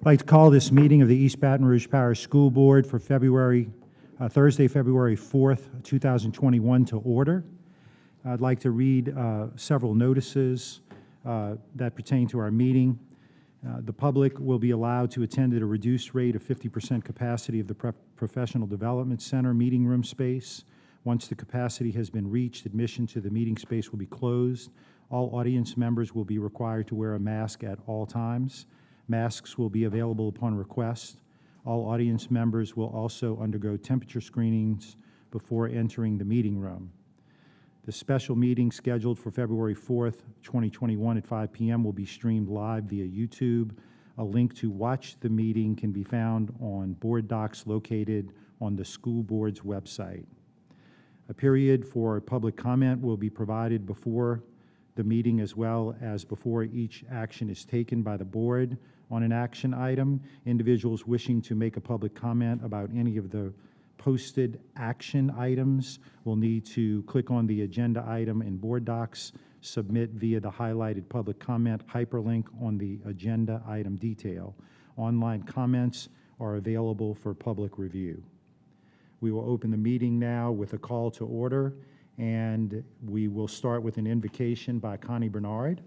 I'd like to call this meeting of the East Baton Rouge Parish School Board for Thursday, February 4th, 2021 to order. I'd like to read several notices that pertain to our meeting. The public will be allowed to attend at a reduced rate of 50% capacity of the Professional Development Center meeting room space. Once the capacity has been reached, admission to the meeting space will be closed. All audience members will be required to wear a mask at all times. Masks will be available upon request. All audience members will also undergo temperature screenings before entering the meeting room. The special meeting scheduled for February 4th, 2021 at 5 p.m. will be streamed live via YouTube. A link to watch the meeting can be found on board docs located on the school board's website. A period for public comment will be provided before the meeting as well as before each action is taken by the board on an action item. Individuals wishing to make a public comment about any of the posted action items will need to click on the agenda item in board docs, submit via the highlighted public comment hyperlink on the agenda item detail. Online comments are available for public review. We will open the meeting now with a call to order, and we will start with an invocation by Connie Bernard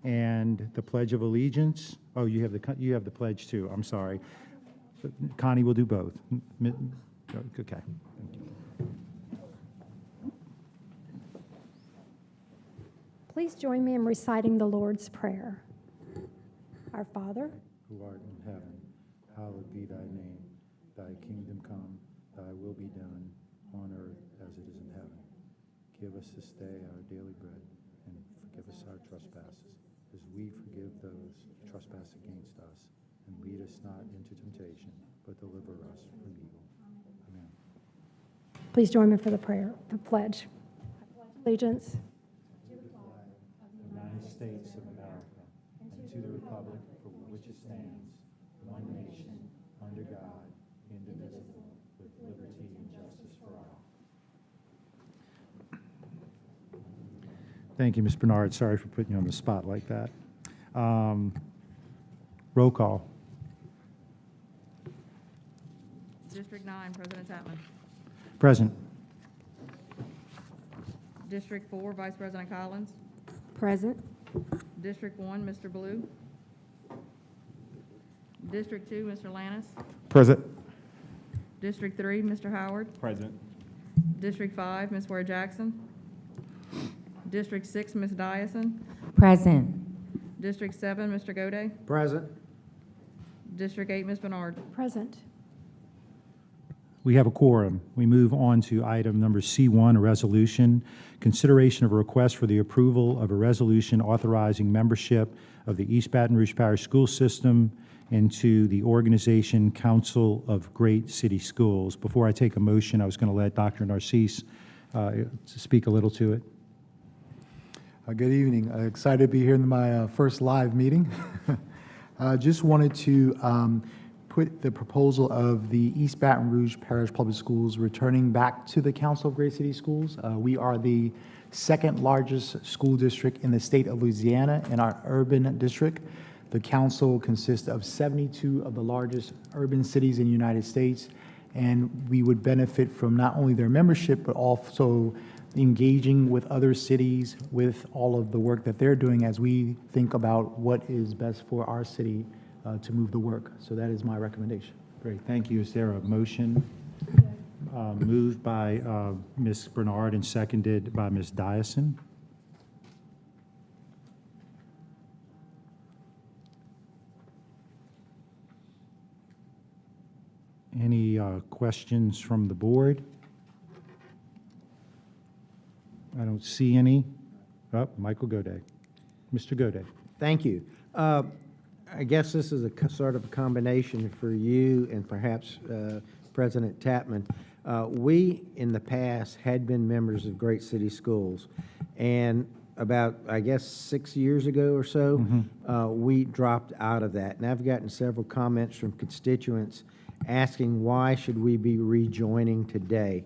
and the Pledge of Allegiance. Oh, you have the pledge too. I'm sorry. Connie will do both. Okay. Please join me in reciting the Lord's Prayer. Our Father, Who art in heaven, hallowed be thy name. Thy kingdom come, thy will be done on earth as it is in heaven. Give us this day our daily bread, and forgive us our trespasses, as we forgive those who trespass against us. And lead us not into temptation, but deliver us from evil. Amen. please join me for the prayer, the pledge. I pledge allegiance To the flag of the United States of America, and to the republic for which it stands, one nation, under God, indivisible, with liberty and justice for all. Thank you, Ms. Bernard. Sorry for putting you on the spot like that. Roll call. District 9, President Tapman. Present. District 4, Vice President Collins. present. District 1, Mr. Blue. District 2, Mr. Lannis. Present. District 3, Mr. Howard. Present. District 5, Ms. Ware Jackson. District 6, Ms. Dyson. Present. District 7, Mr. Gode. Present. District 8, Ms. Bernard. Present. We have a quorum. We move on to item number C1, a resolution. Consideration of a request for the approval of a resolution authorizing membership of the East Baton Rouge Parish School System into the organization Council of Great City Schools. Before I take a motion, I was going to let Dr. Narcisse speak a little to it. Good evening. Excited to be here in my first live meeting. Just wanted to put the proposal of the East Baton Rouge Parish Public Schools returning back to the Council of Great City Schools. We are the second largest school district in the state of Louisiana in our urban district. The council consists of 72 of the largest urban cities in the United States, and we would benefit from not only their membership, but also engaging with other cities with all of the work that they're doing as we think about what is best for our city to move the work. So that is my recommendation. Great, thank you. Is there a motion moved by Ms. Bernard and seconded by Ms. Dyson? Any questions from the board? I don't see any. Oh, Michael Gode. Mr. Gode. Thank you. I guess this is a sort of a combination for you and perhaps President Tapman. We, in the past, had been members of Great City Schools, and about, I guess, 6 years ago or so, we dropped out of that. And I've gotten several comments from constituents asking why should we be rejoining today.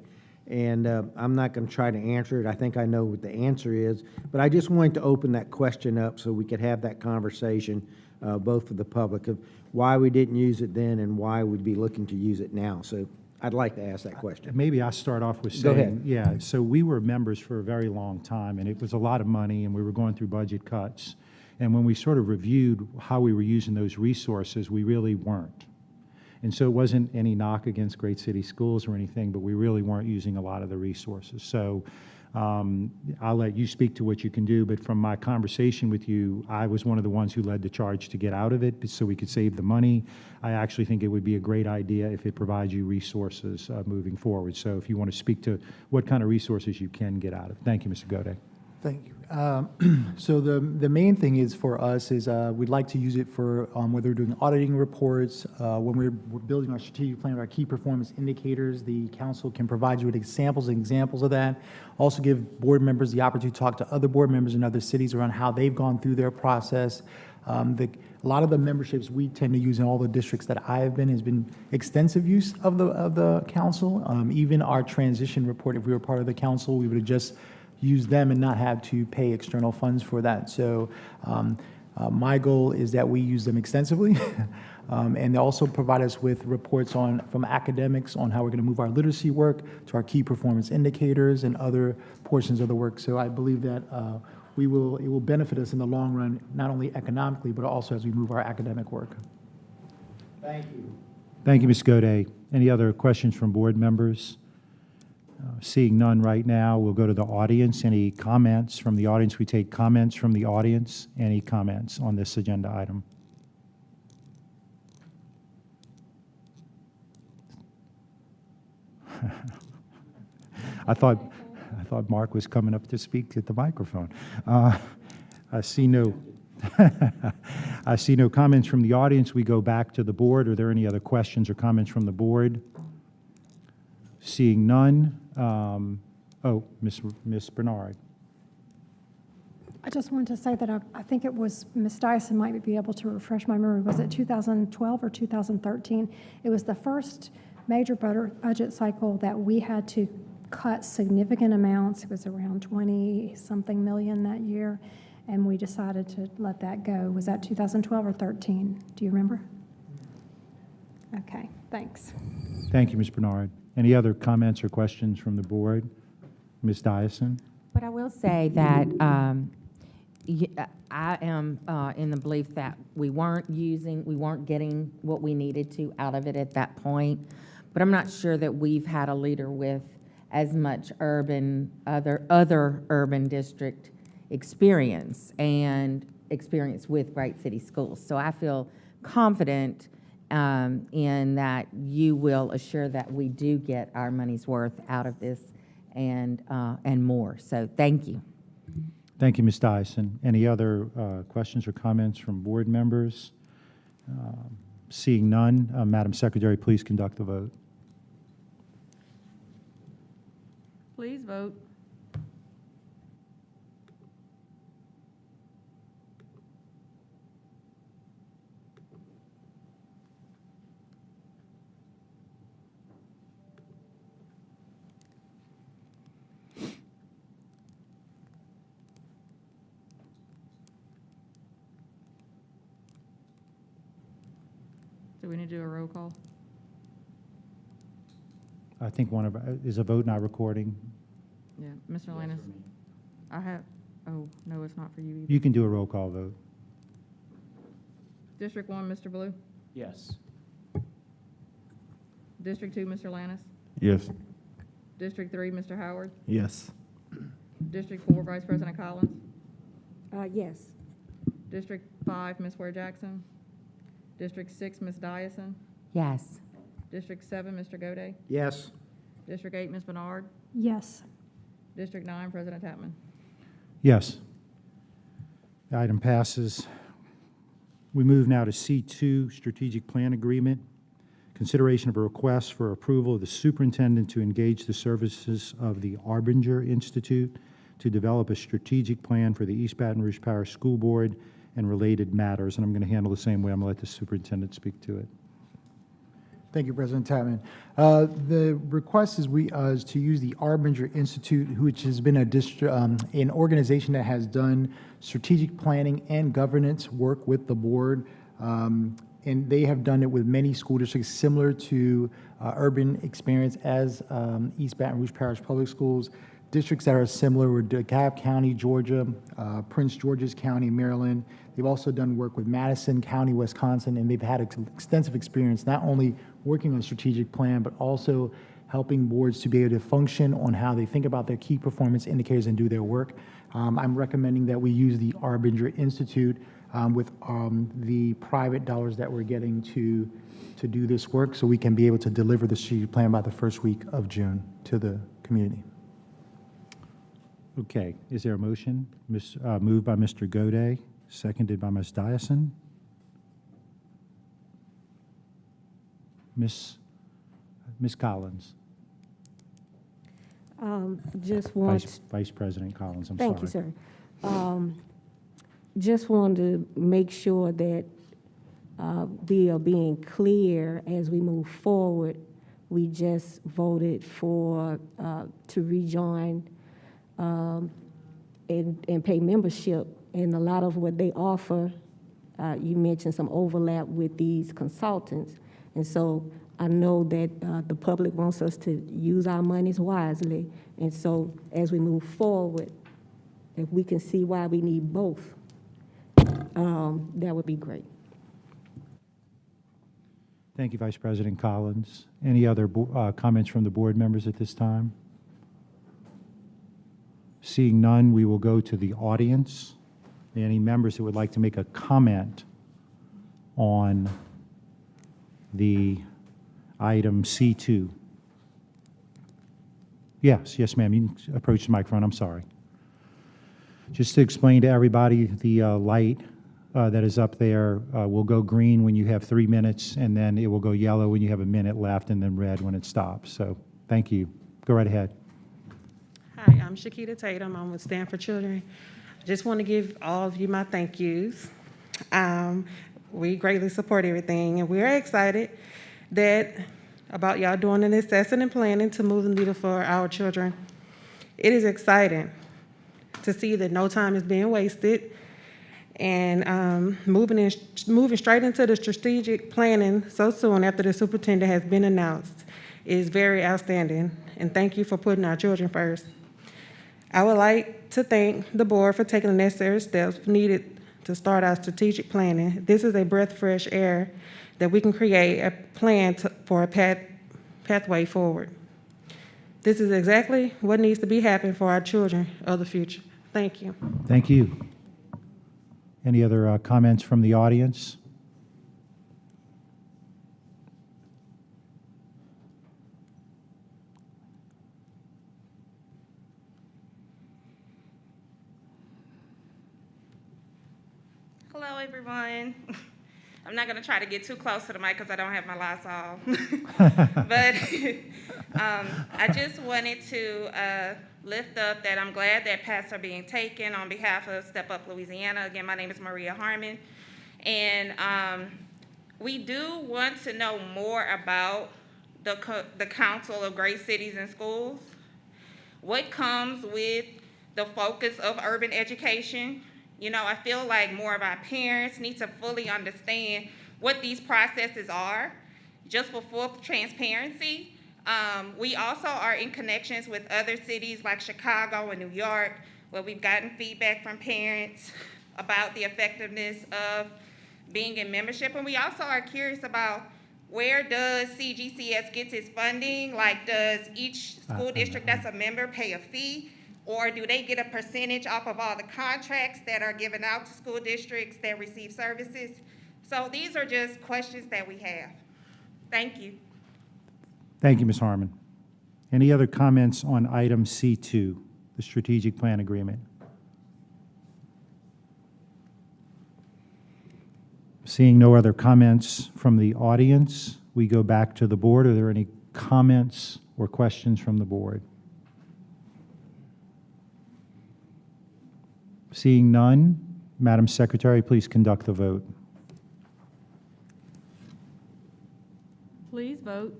And I'm not going to try to answer it. I think I know what the answer is, but I just wanted to open that question up so we could have that conversation both for the public, of why we didn't use it then and why we'd be looking to use it now. So I'd like to ask that question. Maybe I'll start off with Go saying, ahead. yeah, so we were members for a very long time, and it was a lot of money, and we were going through budget cuts. And when we sort of reviewed how we were using those resources, we really weren't. And so it wasn't any knock against Great City Schools or anything, but we really weren't using a lot of the resources. So I'll let you speak to what you can do, but from my conversation with you, I was one of the ones who led the charge to get out of it so we could save the money. I actually think it would be a great idea if it provides you resources moving forward. So if you want to speak to what kind of resources you can get out of. Thank you, Mr. Gode. Thank you. So the main thing is for us is we'd like to use it for whether we're doing auditing reports, when we're building our strategic plan, our key performance indicators, the council can provide you with examples and examples of that. Also give board members the opportunity to talk to other board members in other cities around how they've gone through their process. A lot of the memberships we tend to use in all the districts that I have been has been extensive use of the council. Even our transition report, if we were part of the council, we would have just use them and not have to pay external funds for that. So my goal is that we use them extensively and they also provide us with reports from academics on how we're going to move our literacy work to our key performance indicators and other portions of the work. So I believe that it will benefit us in the long run, not only economically, but also as we move our academic work. Thank you. Thank you, Ms. Gode. Any other questions from board members? Seeing none right now, we'll go to the audience. Any comments from the audience? We take comments from the audience. Any comments on this agenda item? I thought Mark was coming up to speak at the microphone. I see no I see no comments from the audience. We go back to the board. Are there any other questions or comments from the board? Seeing none. Ms. Bernard. I just wanted to say that I think it was, Ms. Dyson might be able to refresh my memory, was it 2012 or 2013? It was the first major budget cycle that we had to cut significant amounts. It was around 20-something million that year, and we decided to let that go. Was that 2012 or 13? Do you remember? Okay, thanks. Thank you, Ms. Bernard. Any other comments or questions from the board? Ms. Dyson? But I will say that I am in the belief that we weren't getting what we needed to out of it at that point. But I'm not sure that we've had a leader with as much other urban district experience with Great City Schools. So I feel confident in that you will assure that we do get our money's worth out of this and more. So thank you. Thank you, Ms. Dyson. Any other questions or comments from board members? Seeing none, Madam Secretary, please conduct the vote. Please vote. Do we need to do a roll call? I think is a vote not recording? Yeah, Mr. Lannis? Oh, no, it's not for you either. You can do a roll call vote. District 1, Mr. Blue? Yes. District 2, Mr. Lannis? Yes. District 3, Mr. Howard? Yes. District 4, Vice President Collins? Yes. District 5, Ms. Ware Jackson? District 6, Ms. Dyson? Yes. District 7, Mr. Gode? Yes. District 8, Ms. Bernard? Yes. District 9, President Tapman? Yes. The item passes. We move now to C2, Strategic Plan Agreement. Consideration of a request for approval of the superintendent to engage the services of the Arbinger Institute to develop a strategic plan for the East Baton Rouge Parish School Board and related matters. And I'm going to handle the same way. I'm going to let the superintendent speak to it. Thank you, President Tapman. The request is to use the Arbinger Institute, which has been an organization that has done strategic planning and governance work with the board. And they have done it with many school districts similar to urban experience as East Baton Rouge Parish Public Schools. Districts that are similar were DeKalb County, Georgia, Prince George's County, Maryland. They've also done work with Madison County, Wisconsin, and they've had extensive experience not only working on strategic plan, but also helping boards to be able to function on how they think about their key performance indicators and do their work. I'm recommending that we use the Arbinger Institute with the private dollars that we're getting to do this work so we can be able to deliver the strategic plan by the first week of June to the community. Okay, is there a motion? Moved by Mr. Godey, seconded by Ms. Dyson. Ms. Collins, Just want, Vice President Collins, I'm sorry. thank you, sir. Just wanted to make sure that we are being clear as we move forward. We just voted for, to rejoin and pay membership, and a lot of what they offer, you mentioned some overlap with these consultants. And so I know that the public wants us to use our monies wisely. And so as we move forward, if we can see why we need both, that would be great. Thank you, Vice President Collins. Any other comments from the board members at this time? Seeing none, we will go to the audience. Any members that would like to make a comment on the item C2? Yes, ma'am, you can approach the microphone, I'm sorry. Just to explain to everybody, the light that is up there will go green when you have 3 minutes, and then it will go yellow when you have a minute left, and then red when it stops. So, thank you. Go right ahead. Hi, I'm Shakita Tatum. I'm with Stand for Children. I just want to give all of you my thank yous. We greatly support everything, and we're excited about y'all doing an assessing and planning to move the needle for our children. It is exciting to see that no time is being wasted, and moving straight into the strategic planning so soon after the superintendent has been announced is very outstanding, and thank you for putting our children first. I would like to thank the board for taking the necessary steps needed to start our strategic planning. This is a breath of fresh air that we can create a plan for a pathway forward. This is exactly what needs to be happening for our children of the future. Thank you. Thank you. Any other comments from the audience? Hello, everyone. I'm not going to try to get too close to the mic because I don't have my lights on. But I just wanted to lift up that I'm glad that paths are being taken on behalf of Step Up Louisiana. Again, my name is Maria Harmon. And we do want to know more about the Council of Great Cities and Schools. What comes with the focus of urban education? You know, I feel like more of our parents need to fully understand what these processes are, just for full transparency. We also are in connections with other cities like Chicago and New York, where we've gotten feedback from parents about the effectiveness of being in membership. And we also are curious about where does CGCS get its funding? Like, does each school district that's a member pay a fee? Or do they get a percentage off of all the contracts that are given out to school districts that receive services? So these are just questions that we have. Thank you. Thank you, Ms. Harmon. Any other comments on item C2, the strategic plan agreement? Seeing no other comments from the audience, we go back to the board. Are there any comments or questions from the board? Seeing none, Madam Secretary, please conduct the vote. please vote.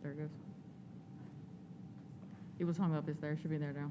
There it goes. It was hung up, it's there, should be there now.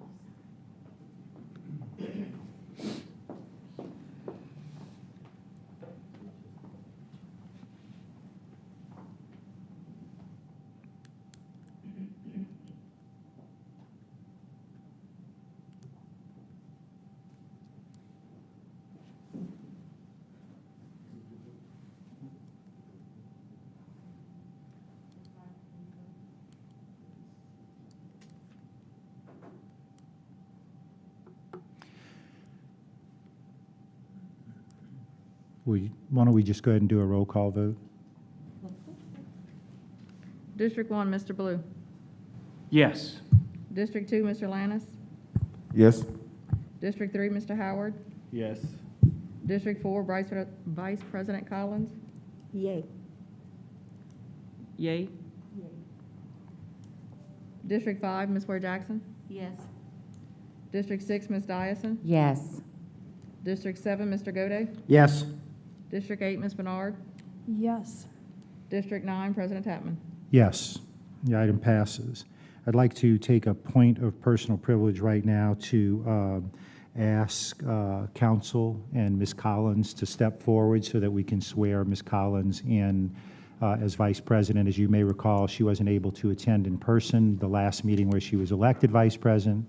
Why don't we just go ahead and do a roll call vote? District 1, Mr. Blue. Yes. District 2, Mr. Lannis. Yes. District 3, Mr. Howard. Yes. District 4, Vice President Collins. Yay. Yay. District 5, Ms. Ware Jackson. Yes. District 6, Ms. Dyson. Yes. District 7, Mr. Gode. Yes. District 8, Ms. Bernard. Yes. District 9, President Tapman. Yes, the item passes. I'd like to take a point of personal privilege right now to ask council and Ms. Collins to step forward so that we can swear Ms. Collins in as vice president. As you may recall, she wasn't able to attend in person the last meeting where she was elected vice president,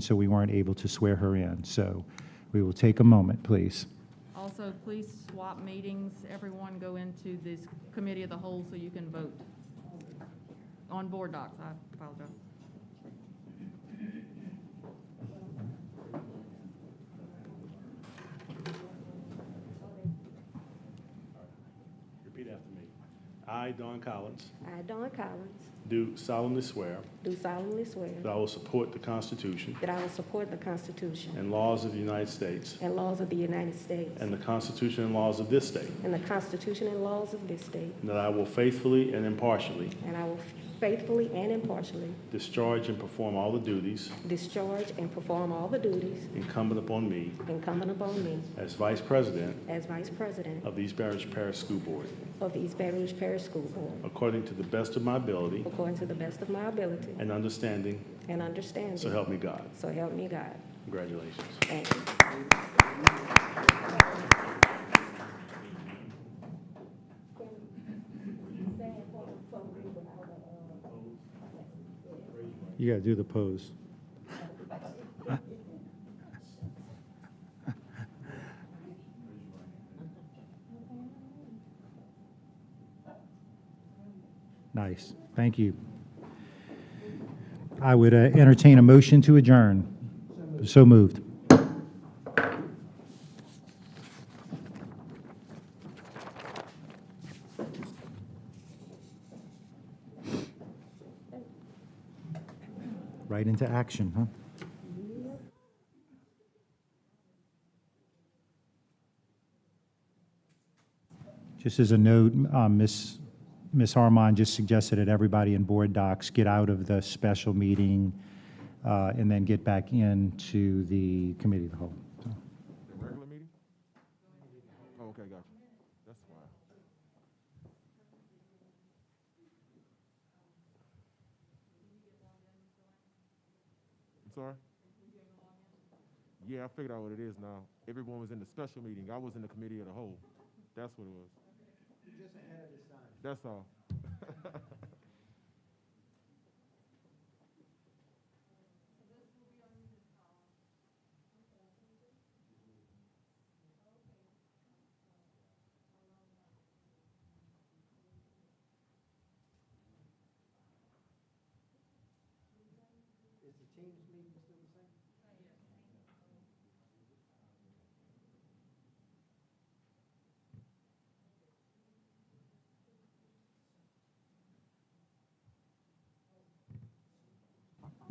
so we weren't able to swear her in. So we will take a moment, please. Also, please swap meetings. Everyone go into this committee of the whole so you can vote. On board docs, I apologize. Repeat after me. I, Don Collins, I, Dawn Collins, do solemnly swear do solemnly swear that I will support the Constitution that I will support the Constitution and laws of the United States and laws of the United States and the Constitution and laws of this state, and the Constitution and laws of this state, and that I will faithfully and impartially and I will faithfully and impartially discharge and perform all the duties discharge and perform all the duties incumbent upon me incumbent upon me as Vice President as Vice President of the East Baton Rouge Parish School Board, of the East Baton Rouge Parish School Board, according to the best of my ability according to the best of my ability and understanding, and understanding. so help me God. So help me God. Congratulations. Thank you. You got to do the pose. Nice. Thank you. I would entertain a motion to adjourn. So moved. Right into action, huh? Just as a note, Ms. Harmon just suggested that everybody in board docs get out of the special meeting and then get back into the committee of the whole. So, The regular meeting? Oh, okay, gotcha. That's fine. I'm sorry? Yeah, I figured out what it is now. Everyone was in the special meeting. I was in the committee of the whole. That's what it was. You're just ahead of this time. That's all.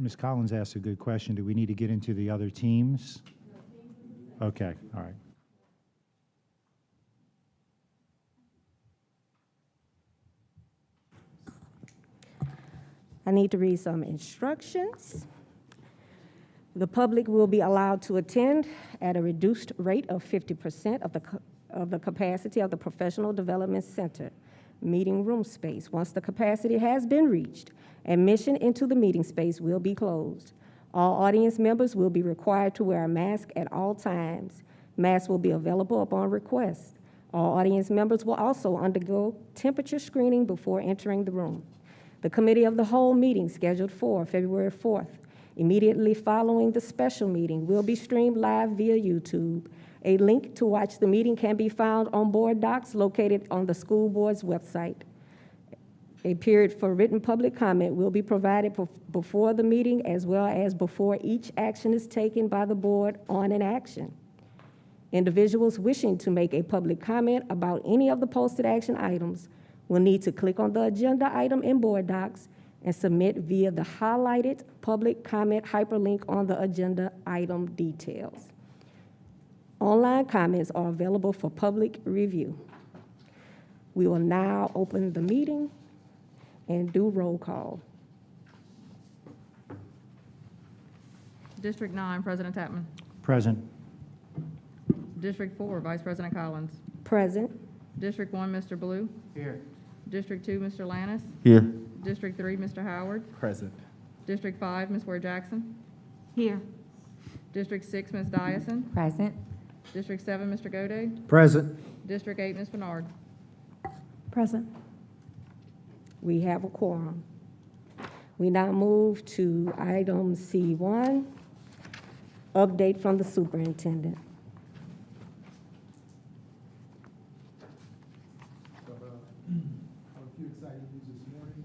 Ms. Collins asked a good question. Do we need to get into the other teams? Okay, all right. I need to read some instructions. The public will be allowed to attend at a reduced rate of 50% of the capacity of the Professional Development Center meeting room space. Once the capacity has been reached, admission into the meeting space will be closed. All audience members will be required to wear a mask at all times. Masks will be available upon request. All audience members will also undergo temperature screening before entering the room. The Committee of the Whole meeting scheduled for February 4th, immediately following the special meeting, will be streamed live via YouTube. A link to watch the meeting can be found on board docs located on the school board's website. A period for written public comment will be provided before the meeting as well as before each action is taken by the board on an action. Individuals wishing to make a public comment about any of the posted action items will need to click on the agenda item in board docs and submit via the highlighted public comment hyperlink on the agenda item details. Online comments are available for public review. We will now open the meeting and do roll call. District 9, President Tapman. Present. District 4, Vice President Collins. Present. District 1, Mr. Blue. Here. District 2, Mr. Lannis. Here. District 3, Mr. Howard. Present. District 5, Ms. Ware Jackson. Here. District 6, Ms. Dyson. Present. District 7, Mr. Gode. Present. District 8, Ms. Bernard. Present. We have a quorum. We now move to item C1, update from the superintendent. A few exciting news this morning.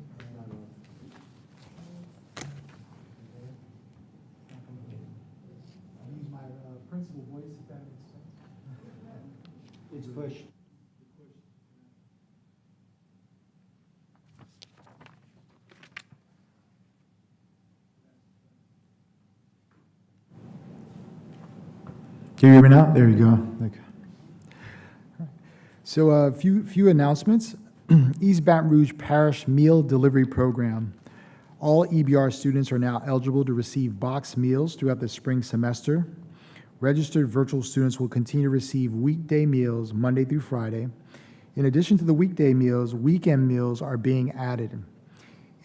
I'll use my principal voice if that makes sense. It's pushed. Can you hear me now? There you go. Okay. So a few announcements. East Baton Rouge Parish Meal Delivery Program. All EBR students are now eligible to receive boxed meals throughout the spring semester. Registered virtual students will continue to receive weekday meals Monday through Friday. In addition to the weekday meals, weekend meals are being added.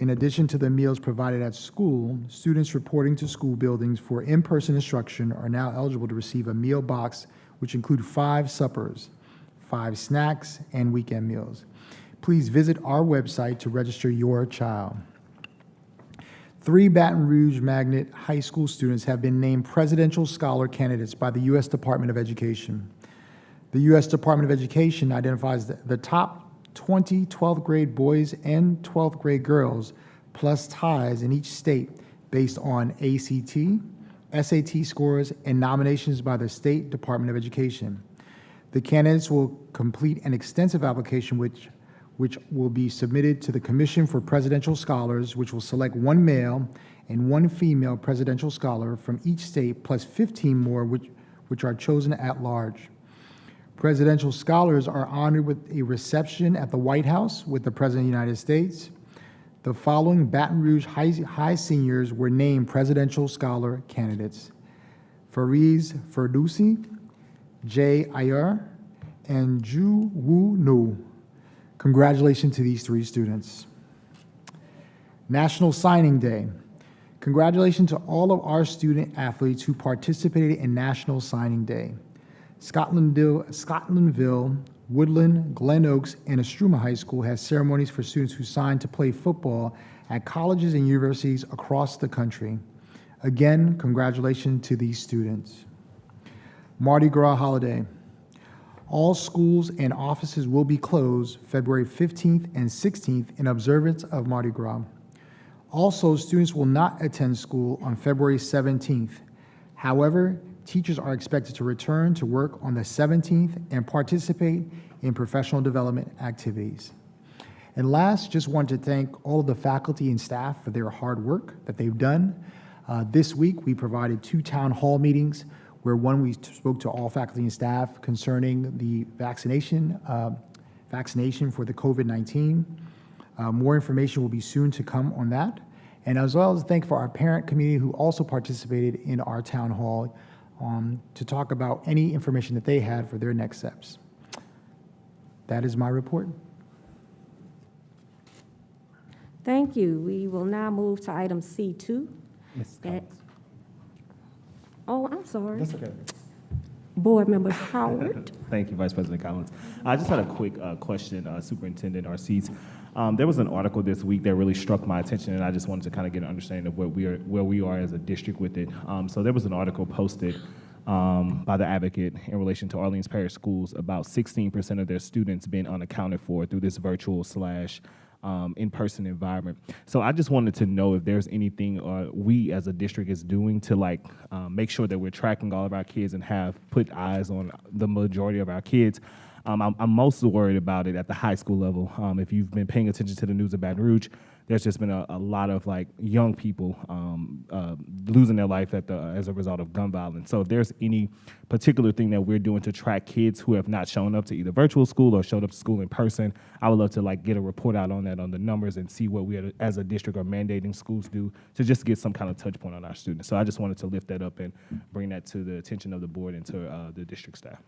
In addition to the meals provided at school, students reporting to school buildings for in-person instruction are now eligible to receive a meal box, which include 5 suppers, 5 snacks, and weekend meals. Please visit our website to register your child. 3 Baton Rouge Magnet High School students have been named Presidential Scholar candidates by the U.S. Department of Education. The U.S. Department of Education identifies the top 20 12th grade boys and 12th grade girls, plus ties in each state based on ACT, SAT scores, and nominations by the State Department of Education. The candidates will complete an extensive application which will be submitted to the Commission for Presidential Scholars, which will select 1 male and 1 female presidential scholar from each state, plus 15 more which are chosen at large. Presidential scholars are honored with a reception at the White House with the President of the United States. The following Baton Rouge High seniors were named Presidential Scholar candidates: Fariz Ferdousi, Jay Ayer, and Ju Woo No. Congratulations to these 3 students. National Signing Day. Congratulations to all of our student athletes who participated in National Signing Day. Scotlandville, Woodland, Glen Oaks, and Estruma High School has ceremonies for students who signed to play football at colleges and universities across the country. Again, congratulations to these students. Mardi Gras holiday. All schools and offices will be closed February 15th and 16th in observance of Mardi Gras. Also, students will not attend school on February 17th. However, teachers are expected to return to work on the 17th and participate in professional development activities. And last, just want to thank all of the faculty and staff for their hard work that they've done. This week, we provided 2 town hall meetings, where one, we spoke to all faculty and staff concerning the vaccination for the COVID-19. More information will be soon to come on that. and as well as thank for our parent community who also participated in our town hall to talk about any information that they had for their next steps. That is my report. Thank you. We will now move to item C2. Ms. That- Collins. Oh, I'm sorry. That's okay. Board Member Howard. Thank you, Vice President Collins. I just had a quick question, Superintendent Arcese. There was an article this week that really struck my attention, and I just wanted to kind of get an understanding of where we are as a district with it. So there was an article posted by the Advocate in relation to Orleans Parish Schools about 16% of their students being unaccounted for through this virtual / in-person environment. So I just wanted to know if there's anything we as a district is doing to make sure that we're tracking all of our kids and have put eyes on the majority of our kids. I'm most worried about it at the high school level. If you've been paying attention to the news of Baton Rouge, there's just been a lot of young people losing their life as a result of gun violence. So if there's any particular thing that we're doing to track kids who have not shown up to either virtual school or showed up to school in person, I would love to get a report out on that, on the numbers, and see what we as a district are mandating schools do to just get some kind of touch point on our students. So I just wanted to lift that up and bring that to the attention of the board and to the district staff.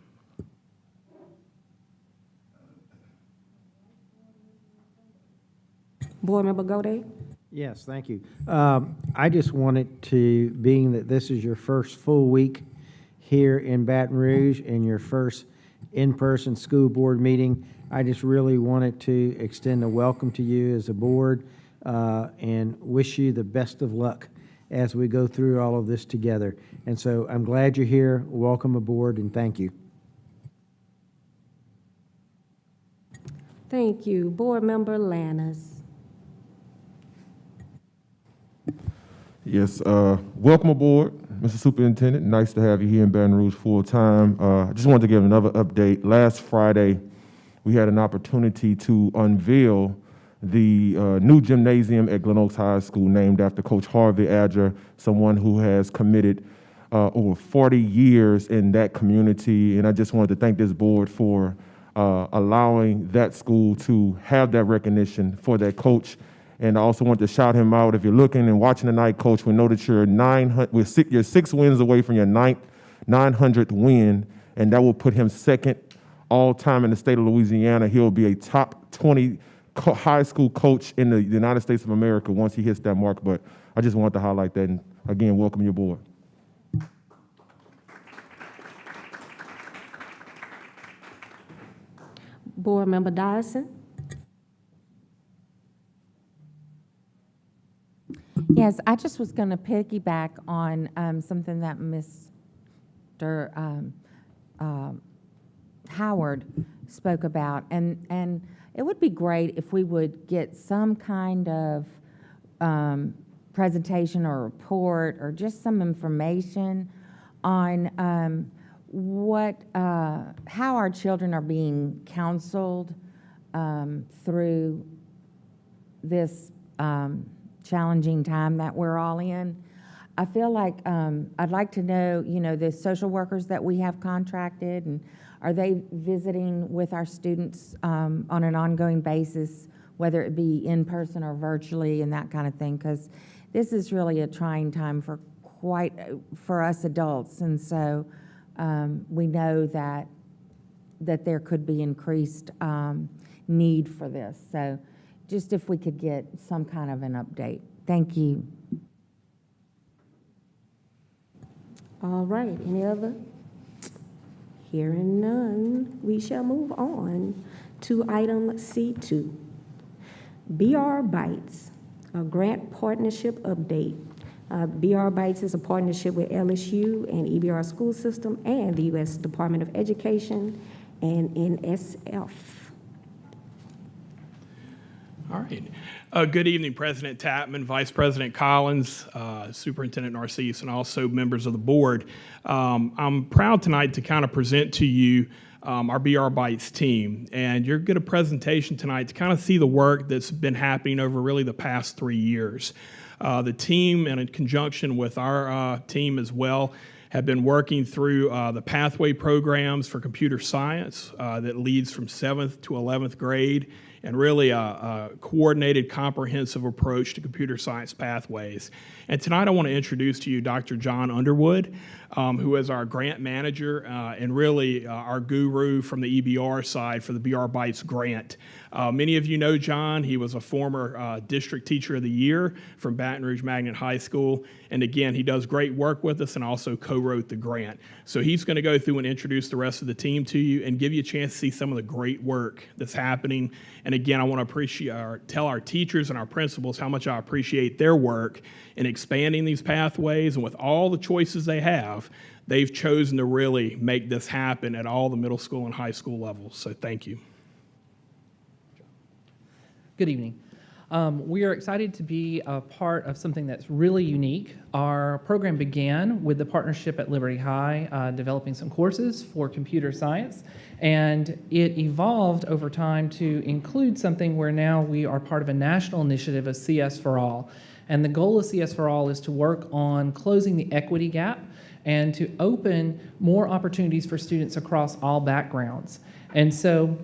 Board Member Gode. Yes, thank you. I just wanted to, being that this is your first full week here in Baton Rouge and your first in-person school board meeting, I just really wanted to extend a welcome to you as a board and wish you the best of luck as we go through all of this together. And so I'm glad you're here. Welcome aboard, and thank you. Thank you. Board Member Lannis. Yes, welcome aboard, Mr. Superintendent. Nice to have you here in Baton Rouge full time. I just wanted to give another update. Last Friday, we had an opportunity to unveil the new gymnasium at Glen Oaks High School, named after Coach Harvey Adger, someone who has committed over 40 years in that community. And I just wanted to thank this board for allowing that school to have that recognition for that coach. And I also want to shout him out. If you're looking and watching tonight, Coach, we know that you're 6 wins away from your 900th win, and that will put him second all-time in the state of Louisiana. He'll be a top 20 high school coach in the United States of America once he hits that mark. But I just wanted to highlight that, and again, welcome you aboard. Board Member Dyson. Yes, I just was going to piggyback on something that Mr. Howard spoke about, and it would be great if we would get some kind of presentation or report or just some information on how our children are being counseled through this challenging time that we're all in. I feel like I'd like to know, the social workers that we have contracted, and are they visiting with our students on an ongoing basis, whether it be in person or virtually and that kind of thing, because this is really a trying time for us adults, and so we know that there could be increased need for this. So just if we could get some kind of an update. Thank you. All right, any other? Hearing none, we shall move on to item C2. BR Bites, a grant partnership update. BR Bites is a partnership with LSU and EBR School System and the U.S. Department of Education and NSF. All right. Good evening, President Tapman, Vice President Collins, Superintendent Narcisse, and also members of the board. I'm proud tonight to kind of present to you our BR Bites team. And you'll get a presentation tonight to kind of see the work that's been happening over really the past 3 years. The team, and in conjunction with our team as well, have been working through the pathway programs for computer science that leads from 7th to 11th grade, and really a coordinated, comprehensive approach to computer science pathways. And tonight I want to introduce to you Dr. John Underwood, who is our grant manager and really our guru from the EBR side for the BR Bites grant. Many of you know John. He was a former District Teacher of the Year from Baton Rouge Magnet High School. And again, he does great work with us and also co-wrote the grant. So he's going to go through and introduce the rest of the team to you and give you a chance to see some of the great work that's happening. And again, I want to tell our teachers and our principals how much I appreciate their work in expanding these pathways. And with all the choices they have, they've chosen to really make this happen at all the middle school and high school levels. So thank you. Good evening. We are excited to be a part of something that's really unique. Our program began with the partnership at Liberty High, developing some courses for computer science, and it evolved over time to include something where now we are part of a national initiative of CS for All. And the goal of CS for All is to work on closing the equity gap and to open more opportunities for students across all backgrounds. And so,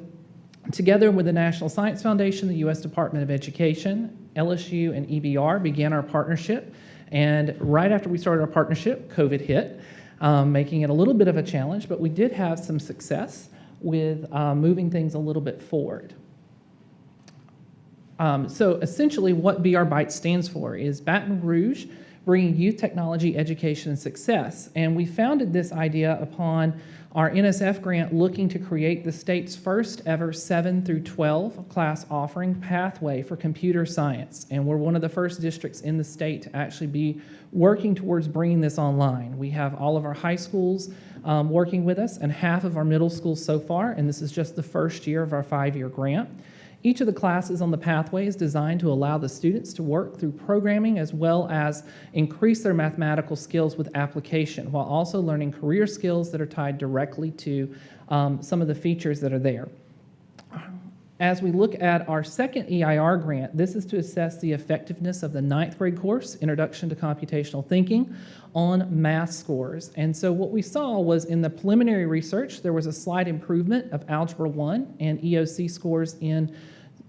together with the National Science Foundation, the U.S. Department of Education, LSU, and EBR began our partnership. And right after we started our partnership, COVID hit, making it a little bit of a challenge, but we did have some success with moving things a little bit forward. So essentially what BR Bites stands for is Baton Rouge, bringing youth technology, education, and success. And we founded this idea upon our NSF grant looking to create the state's first ever 7 through 12 class offering pathway for computer science. And we're one of the first districts in the state to actually be working towards bringing this online. We have all of our high schools working with us and half of our middle schools so far, and this is just the first year of our 5-year grant. Each of the classes on the pathway is designed to allow the students to work through programming as well as increase their mathematical skills with application, while also learning career skills that are tied directly to some of the features that are there. As we look at our second EIR grant, this is to assess the effectiveness of the 9th grade course, Introduction to Computational Thinking, on math scores. And so what we saw was in the preliminary research, there was a slight improvement of Algebra 1 and EOC scores in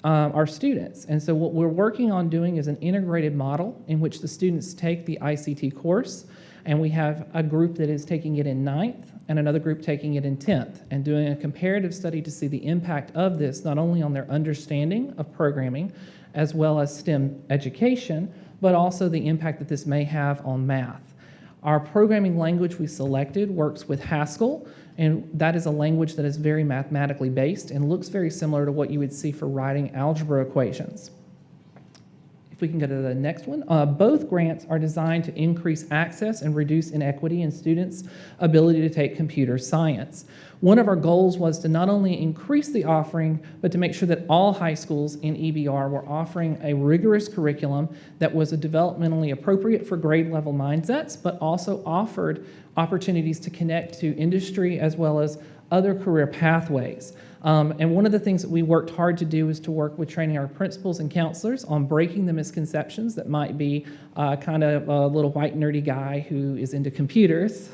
our students. And so what we're working on doing is an integrated model in which the students take the ICT course, and we have a group that is taking it in 9th and another group taking it in 10th, and doing a comparative study to see the impact of this not only on their understanding of programming as well as STEM education, but also the impact that this may have on math. Our programming language we selected works with Haskell, and that is a language that is very mathematically based and looks very similar to what you would see for writing algebra equations. If we can go to the next one. Both grants are designed to increase access and reduce inequity in students' ability to take computer science. One of our goals was to not only increase the offering, but to make sure that all high schools in EBR were offering a rigorous curriculum that was developmentally appropriate for grade level mindsets, but also offered opportunities to connect to industry as well as other career pathways. And one of the things that we worked hard to do is to work with training our principals and counselors on breaking the misconceptions that might be kind of a little white nerdy guy who is into computers,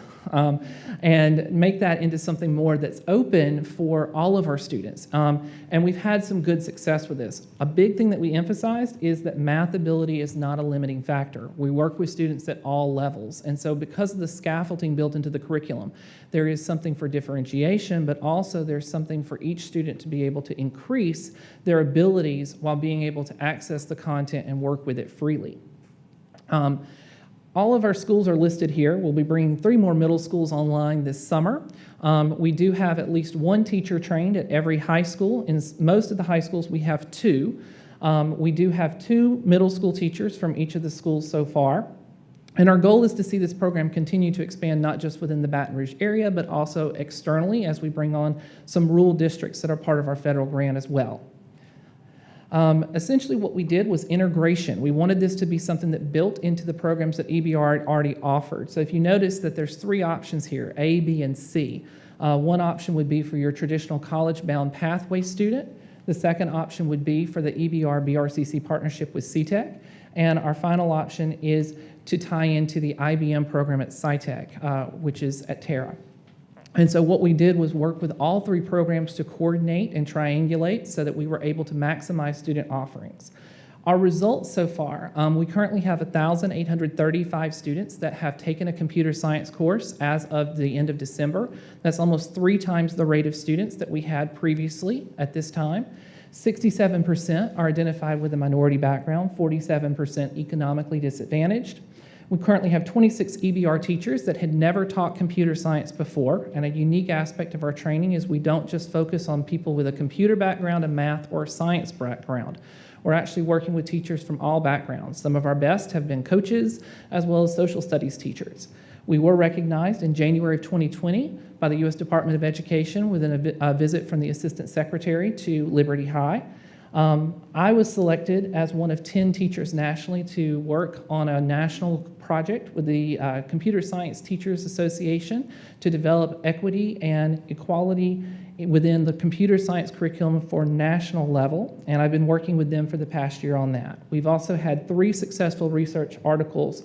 and make that into something more that's open for all of our students. And we've had some good success with this. A big thing that we emphasized is that math ability is not a limiting factor. We work with students at all levels. And so because of the scaffolding built into the curriculum, there is something for differentiation, but also there's something for each student to be able to increase their abilities while being able to access the content and work with it freely. All of our schools are listed here. We'll be bringing 3 more middle schools online this summer. We do have at least 1 teacher trained at every high school. In most of the high schools, we have 2. We do have 2 middle school teachers from each of the schools so far. And our goal is to see this program continue to expand not just within the Baton Rouge area, but also externally as we bring on some rural districts that are part of our federal grant as well. Essentially what we did was integration. We wanted this to be something that built into the programs that EBR had already offered. So if you notice that there's 3 options here, A, B, and C. One option would be for your traditional college-bound pathway student. The second option would be for the EBR-BRCC partnership with CTEC. And our final option is to tie into the IBM program at SciTech, which is at Terra. And so what we did was work with all three programs to coordinate and triangulate so that we were able to maximize student offerings. Our results so far, we currently have 1,835 students that have taken a computer science course as of the end of December. That's almost 3 times the rate of students that we had previously at this time. 67% are identified with a minority background, 47% economically disadvantaged. We currently have 26 EBR teachers that had never taught computer science before, and a unique aspect of our training is we don't just focus on people with a computer background, a math, or a science background. We're actually working with teachers from all backgrounds. Some of our best have been coaches as well as social studies teachers. We were recognized in January of 2020 by the U.S. Department of Education with a visit from the Assistant Secretary to Liberty High. I was selected as one of 10 teachers nationally to work on a national project with the Computer Science Teachers Association to develop equity and equality within the computer science curriculum for national level, and I've been working with them for the past year on that. We've also had 3 successful research articles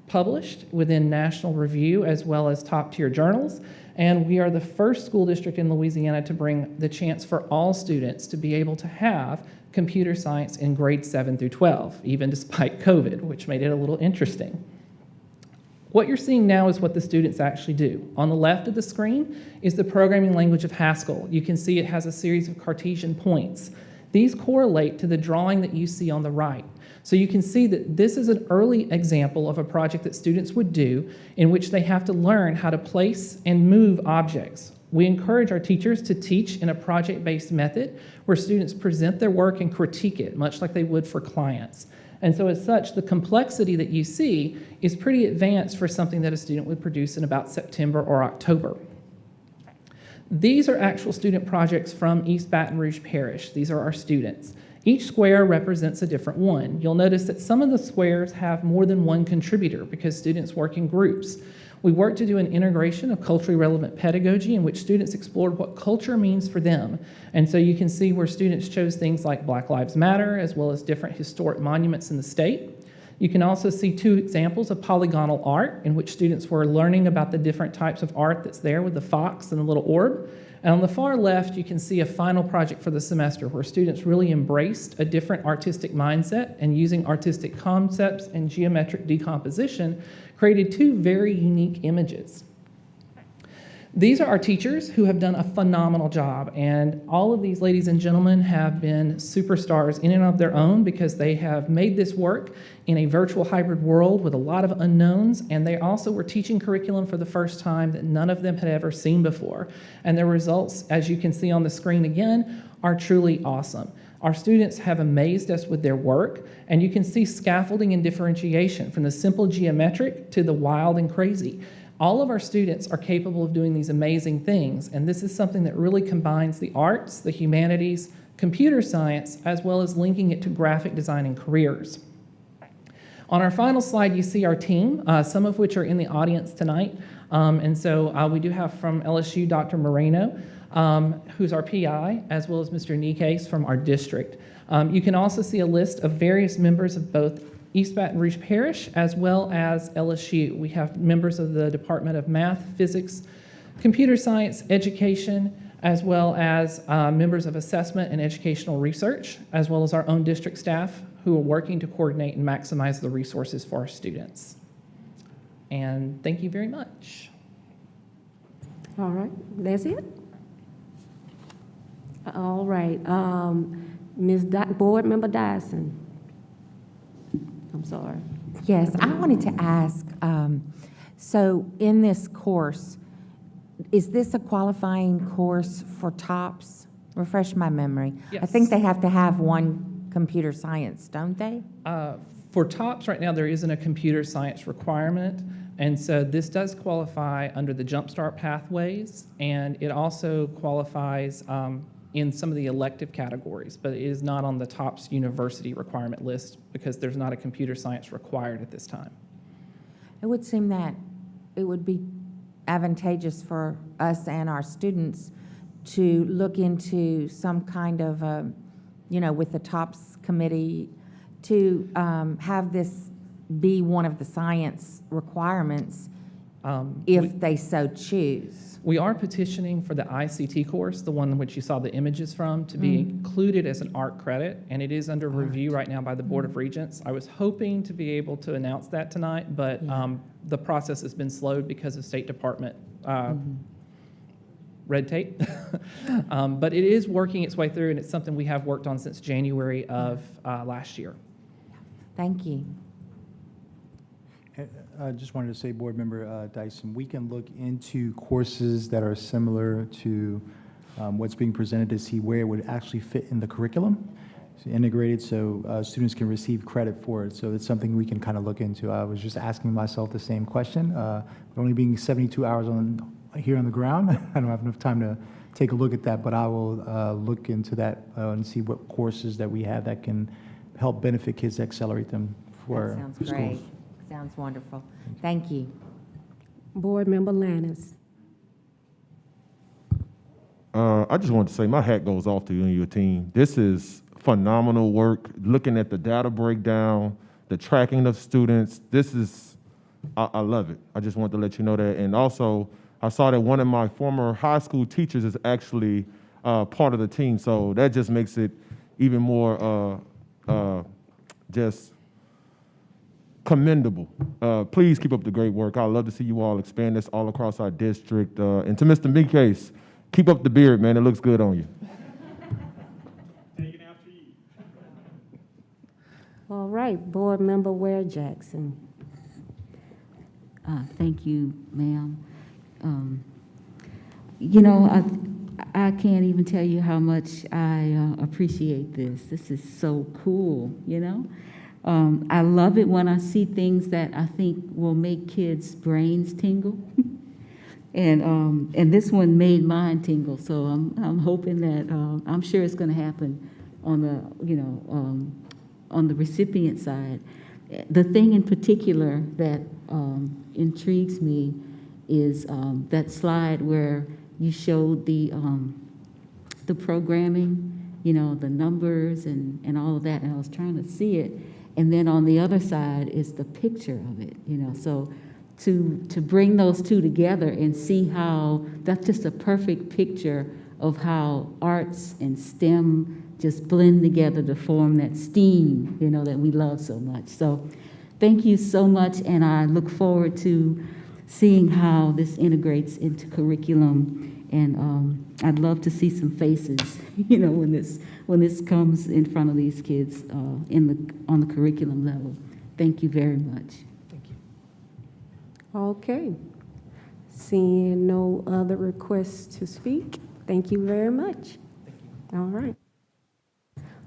published within National Review as well as top-tier journals, and we are the first school district in Louisiana to bring the chance for all students to be able to have computer science in grades 7 through 12, even despite COVID, which made it a little interesting. What you're seeing now is what the students actually do. On the left of the screen is the programming language of Haskell. You can see it has a series of Cartesian points. These correlate to the drawing that you see on the right. So you can see that this is an early example of a project that students would do in which they have to learn how to place and move objects. We encourage our teachers to teach in a project-based method where students present their work and critique it, much like they would for clients. And so as such, the complexity that you see is pretty advanced for something that a student would produce in about September or October. These are actual student projects from East Baton Rouge Parish. These are our students. Each square represents a different one. You'll notice that some of the squares have more than one contributor because students work in groups. We worked to do an integration of culturally relevant pedagogy in which students explored what culture means for them. And so you can see where students chose things like Black Lives Matter as well as different historic monuments in the state. You can also see 2 examples of polygonal art in which students were learning about the different types of art that's there with the fox and the little orb. And on the far left, you can see a final project for the semester where students really embraced a different artistic mindset and using artistic concepts and geometric decomposition created 2 very unique images. These are our teachers who have done a phenomenal job, and all of these ladies and gentlemen have been superstars in and of their own because they have made this work in a virtual hybrid world with a lot of unknowns, and they also were teaching curriculum for the first time that none of them had ever seen before. And their results, as you can see on the screen again, are truly awesome. Our students have amazed us with their work, and you can see scaffolding and differentiation from the simple geometric to the wild and crazy. All of our students are capable of doing these amazing things, and this is something that really combines the arts, the humanities, computer science, as well as linking it to graphic design and careers. On our final slide, you see our team, some of which are in the audience tonight. And so we do have from LSU, Dr. Moreno, who's our PI, as well as Mr. Nikes from our district. You can also see a list of various members of both East Baton Rouge Parish as well as LSU. We have members of the Department of Math, Physics, Computer Science, Education, as well as members of Assessment and Educational Research, as well as our own district staff who are working to coordinate and maximize the resources for our students. And thank you very much. All right, that's it? All right, Board Member Dyson. I'm sorry. Yes, I wanted to ask, so in this course, is this a qualifying course for TOPS? Refresh my memory. I Yes. think they have to have one computer science, don't they? For TOPS right now, there isn't a computer science requirement, and so this does qualify under the Jumpstart pathways, and it also qualifies in some of the elective categories, but it is not on the TOPS university requirement list because there's not a computer science required at this time. It would seem that it would be advantageous for us and our students to look into some kind of, with the TOPS committee to have this be one of the science requirements if they so choose? We are petitioning for the ICT course, the one which you saw the images from, to be included as an art credit, and it is under review right now by the Board of Regents. I was hoping to be able to announce that tonight, but the process has been slowed because of State Department red tape. But it is working its way through, and it's something we have worked on since January of last year. Thank you. I just wanted to say, Board Member Dyson, we can look into courses that are similar to what's being presented to see where it would actually fit in the curriculum, so integrated, so students can receive credit for it. So it's something we can kind of look into. I was just asking myself the same question. Only being 72 hours here on the ground, I don't have enough time to take a look at that, but I will look into that and see what courses that we have that can help benefit kids to accelerate them for That sounds schools. great. Sounds wonderful. Thank you. Board Member Lannis. I just wanted to say my hat goes off to you and your team. This is phenomenal work. Looking at the data breakdown, the tracking of students, I love it. I just wanted to let you know that. And also, I saw that one of my former high school teachers is actually part of the team, so that just makes it even more just commendable. Please keep up the great work. I'd love to see you all expand this all across our district. And to Mr. Mikase, keep up the beard, man. It looks good on you. All right, Board Member Ware Jackson. Thank you, ma'am. You know, I can't even tell you how much I appreciate this. This is so cool, you know? I love it when I see things that I think will make kids' brains tingle. And this one made mine tingle, so I'm hoping that, I'm sure it's gonna happen on the, you know, on the recipient side. The thing in particular that intrigues me is that slide where you showed the programming, you know, the numbers and all of that, and I was trying to see it. And then on the other side is the picture of it, you know. So to bring those two together and see how that's just a perfect picture of how arts and STEM just blend together to form that STEAM, you know, that we love so much. So thank you so much, and I look forward to seeing how this integrates into curriculum. And I'd love to see some faces, you know, when this comes in front of these kids on the curriculum level. Thank you very much. Thank you. Okay. Seeing no other requests to speak, thank you very much. All right.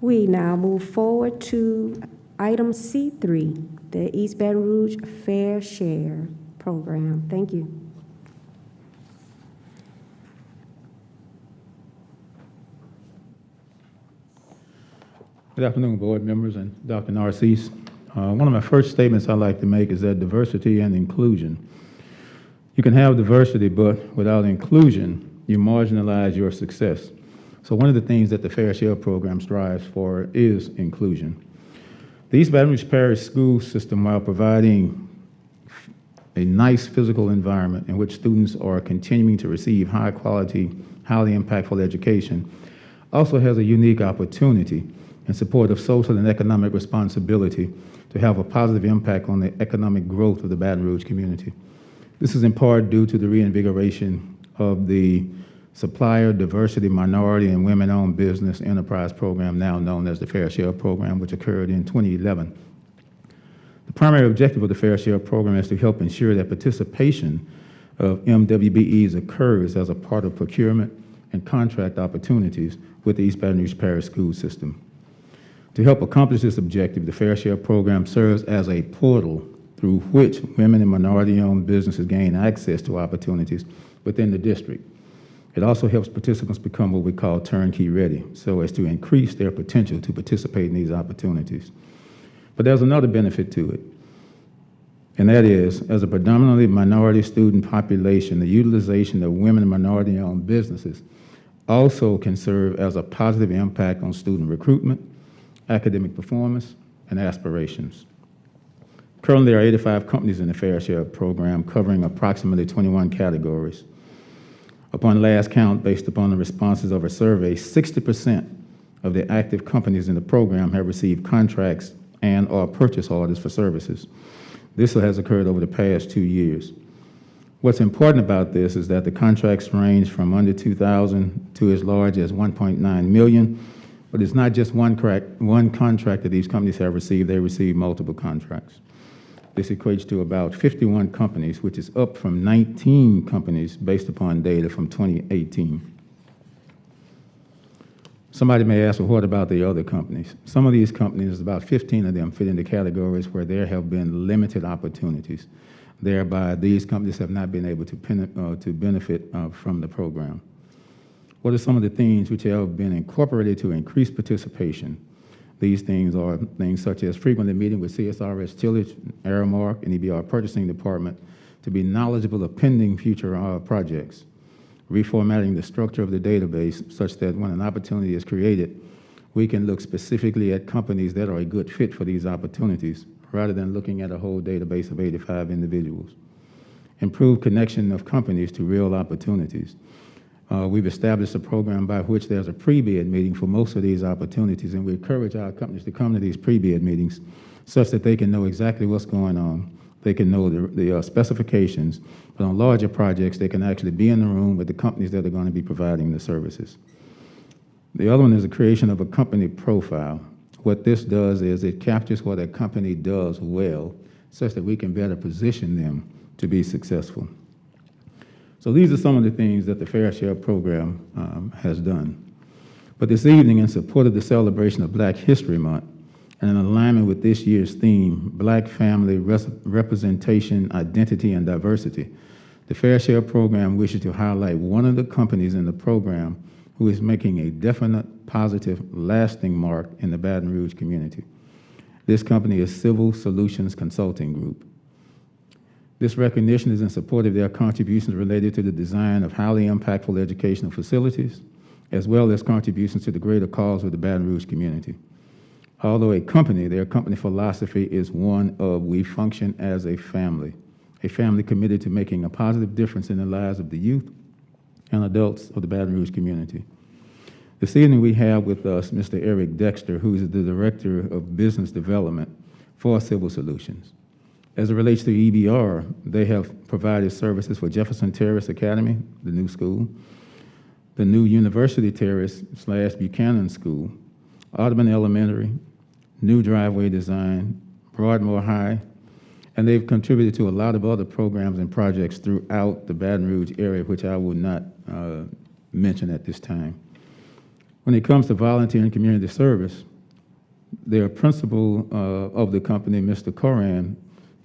We now move forward to item C3, the East Baton Rouge Fair Share Program. Thank you. Good afternoon, board members and Dr. Narcisse. One of my first statements I'd like to make is that diversity and inclusion. You can have diversity, but without inclusion, you marginalize your success. So one of the things that the Fair Share program strives for is inclusion. The East Baton Rouge Parish School System, while providing a nice physical environment in which students are continuing to receive high quality, highly impactful education, also has a unique opportunity in support of social and economic responsibility to have a positive impact on the economic growth of the Baton Rouge community. This is in part due to the reinvigoration of the Supplier Diversity, Minority, and Women-Owned Business Enterprise Program, now known as the Fair Share Program, which occurred in 2011. The primary objective of the Fair Share Program is to help ensure that participation of MWBEs occurs as a part of procurement and contract opportunities with the East Baton Rouge Parish School System. To help accomplish this objective, the Fair Share Program serves as a portal through which women and minority-owned businesses gain access to opportunities within the district. It also helps participants become what we call turnkey ready, so as to increase their potential to participate in these opportunities. But there's another benefit to it, and that is, as a predominantly minority student population, the utilization of women and minority-owned businesses also can serve as a positive impact on student recruitment, academic performance, and aspirations. Currently, there are 85 companies in the Fair Share program covering approximately 21 categories. Upon last count, based upon the responses of a survey, 60% of the active companies in the program have received contracts and/or purchase orders for services. This has occurred over the past 2 years. What's important about this is that the contracts range from under $2,000 to as large as $1.9 million, but it's not just one contract that these companies have received, they receive multiple contracts. This equates to about 51 companies, which is up from 19 companies based upon data from 2018. Somebody may ask, well, what about the other companies? Some of these companies, about 15 of them, fit into categories where there have been limited opportunities. Thereby, these companies have not been able to benefit from the program. What are some of the things which have been incorporated to increase participation? These things are things such as frequently meeting with CSRS Tillage, Aramark, and EBR Purchasing Department to be knowledgeable of pending future projects, reformatting the structure of the database such that when an opportunity is created, we can look specifically at companies that are a good fit for these opportunities, rather than looking at a whole database of 85 individuals. Improved connection of companies to real opportunities. We've established a program by which there's a pre-bid meeting for most of these opportunities, and we encourage our companies to come to these pre-bid meetings such that they can know exactly what's going on. They can know the specifications, but on larger projects, they can actually be in the room with the companies that are going to be providing the services. The other one is the creation of a company profile. What this does is it captures what a company does well, such that we can better position them to be successful. So these are some of the things that the Fair Share program has done. But this evening, in support of the celebration of Black History Month, and in alignment with this year's theme, Black Family Representation, Identity, and Diversity, the Fair Share program wishes to highlight one of the companies in the program who is making a definite, positive, lasting mark in the Baton Rouge community. This company is Civil Solutions Consulting Group. This recognition is in support of their contributions related to the design of highly impactful educational facilities, as well as contributions to the greater cause of the Baton Rouge community. Although a company, their company philosophy is one of we function as a family committed to making a positive difference in the lives of the youth and adults of the Baton Rouge community. This evening we have with us Mr. Eric Dexter, who is the Director of Business Development for Civil Solutions. As it relates to EBR, they have provided services for Jefferson Terrace Academy, the new school, the new University Terrace / Buchanan School, Audubon Elementary, new driveway design, Broadmoor High, and they've contributed to a lot of other programs and projects throughout the Baton Rouge area, which I will not mention at this time. When it comes to volunteer and community service, their principal of the company, Mr. Coran,